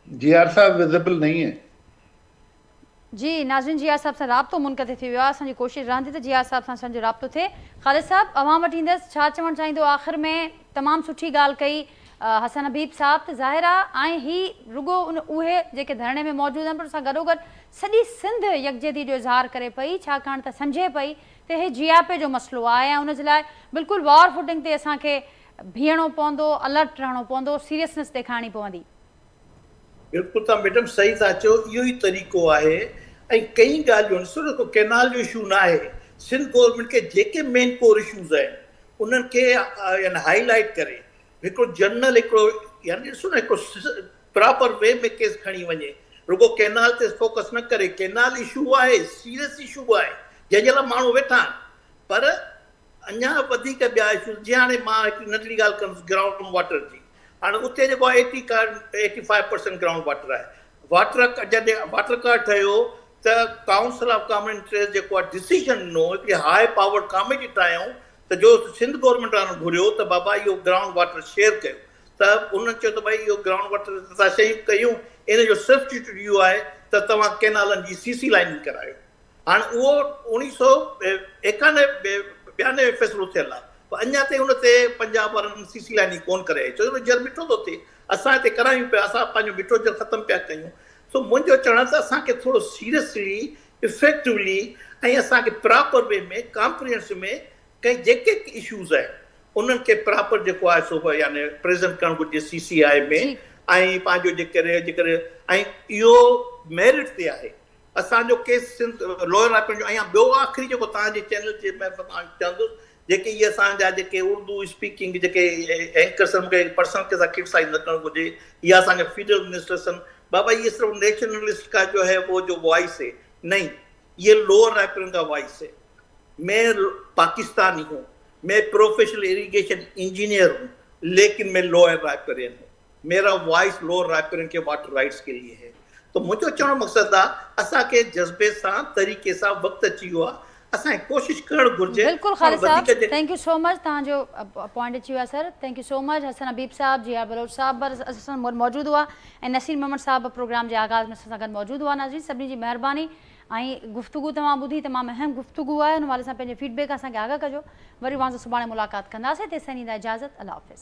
जियार साहब विजिबल नहीं है जी नाज़रीन जिया साहब सां राब्तो मुनक़ते थी वियो आहे असांजी कोशिशि रहंदी त जिया साहब सां असांजो राब्तो थिए ख़ालिद साहब अवाम वटि ईंदसि छा चवणु चाहींदो आख़िर में तमामु सुठी ॻाल्हि कई हसन हबीब साहब त ज़ाहिर आहे ऐं ही रुगो उहे जेके धरणे में मौजूदु आहिनि पर सां गॾोगॾु सॼी सिंध यकजहती जो इज़हार करे पई छाकाणि त सम्झे पई त हे GIP जो मसइलो आहे ऐं उनजे लाइ बिल्कुलु वॉर फुटिंग ते असांखे बीहणो पवंदो, अलर्ट रहणो पवंदो, सीरियसनेस ॾेखारणी पवंदी। बिल्कुलु तव्हां मैडम सही था चओ, इहो ई तरीक़ो आहे। ऐं कई ॻाल्हियूं ॾिसो न, कैनाल जो इशू न आहे, सिंध गवर्नमेंट खे जेके मेन कोर इशूज़ आहिनि उन्हनि खे यानी हाईलाइट करे हिकिड़ो जनरल हिकिड़ो यानी ॾिसो न हिकिड़ो प्रॉपर वे में केस खणी वञे, रुगो कैनाल ते फोकस न करे। कैनाल इशू आहे, सीरियस इशू आहे जंहिंजे लाइ माण्हू वेठा आहिनि, पर अञा वधीक ॿिया इशू जीअं हाणे मां हिकिड़ी नंढड़ी ॻाल्हि कंदुसि ग्राउंड वाटर जी। हाणे उते जेको आहे 85% ग्राउंड वाटर आहे। जॾहिं वाटर कार्ड ठहियो त काउंसिल ऑफ कॉमन इंटरेस्ट जेको आहे डिसीजन ॾिनो, हिकिड़ी हाई पावर कमेटी ठाहियूं त जो सिंध गवर्नमेंट वारनि घुरियो त बाबा इहो ग्राउंड वाटर शेयर कयो, त उन्हनि चयो त भई इहो ग्राउंड वाटर असां शयूं कयूं, इन जो सब्स्टिट्यूट इहो आहे त तव्हां कैनालनि जी CC लाइनिंग करायो। हाणे उहो 1991-92 फ़ैसिलो थियल आहे, पर अञा ताईं हुन ते पंजाब वारनि CC लाइनिंग कोन कराई, छो जो जल मिठो थो थिए। असां हिते करायूं पिया, असां पंहिंजो मिठो जल ख़तमु पिया कयूं। सो मुंहिंजो चवणु त असांखे थोरो सीरियसली इफेक्टिवली ऐं असांखे प्रॉपर वे में कॉम्प्रिहेंसिव में कई जेके इशूज़ आहिनि उन्हनि खे प्रॉपर जेको आहे सो यानी प्रेज़ेंट करणु घुरिजे CCI में। ऐं पंहिंजो जेकॾहिं ऐं इहो मेरिट ते आहे असांजो केस सिंध लोअर रायपुर जो। ऐं ॿियो आख़िरी जेको तव्हांजे चैनल जे मैं चवंदुसि, जेके इहे असांजा जेके उर्दू स्पीकिंग जेके एंकर्स आहिनि, मूंखे पर्सनल के साथ क्रिटिसाइज़ न करणु घुरिजे। इहा असांजा फीडर मिनिस्टर्स आहिनि, बाबा ये सिर्फ नेशनलिस्ट का जो है वो जो वॉइस है, नहीं, ये लोअर रायपुर का वॉइस है। मैं पाकिस्तानी हूँ, मैं प्रोफेशनल इरिगेशन इंजीनियर हूँ, लेकिन मैं लोअर रायपुरियन हूँ। मेरा वॉइस लोअर रायपुरियन के वाटर राइट्स के लिए है। तो मुझे चवण मक़सद आहे असांखे जज़्बे सां तरीक़े सां वक़्तु अची वियो आहे, असांखे कोशिशि करणु घुरिजे। बिल्कुलु ख़ालिद साहब, थैंक यू सो मच, तव्हांजो पॉइंट अची वियो आहे sir, thank you so much. Hasan Habib साहब, GR बलोच साहब असां मौजूदु हुआ ऐं नसीर मोहम्मद साहब प्रोग्राम जे आगाज़ में असां सां गॾु मौजूदु हुआ। नाज़रीन सभिनी जी महिरबानी। ऐं गुफ़्तगू तव्हां ॿुधी, तमामु अहम गुफ़्तगू आहे, हुन हवाले सां पंहिंजे फीडबैक असांखे आगाह कजो। वरी वांस सुभाणे मुलाक़ात कंदासीं, तेसिताईं ॾींदा इजाज़त, अल्लाह हाफ़िज़।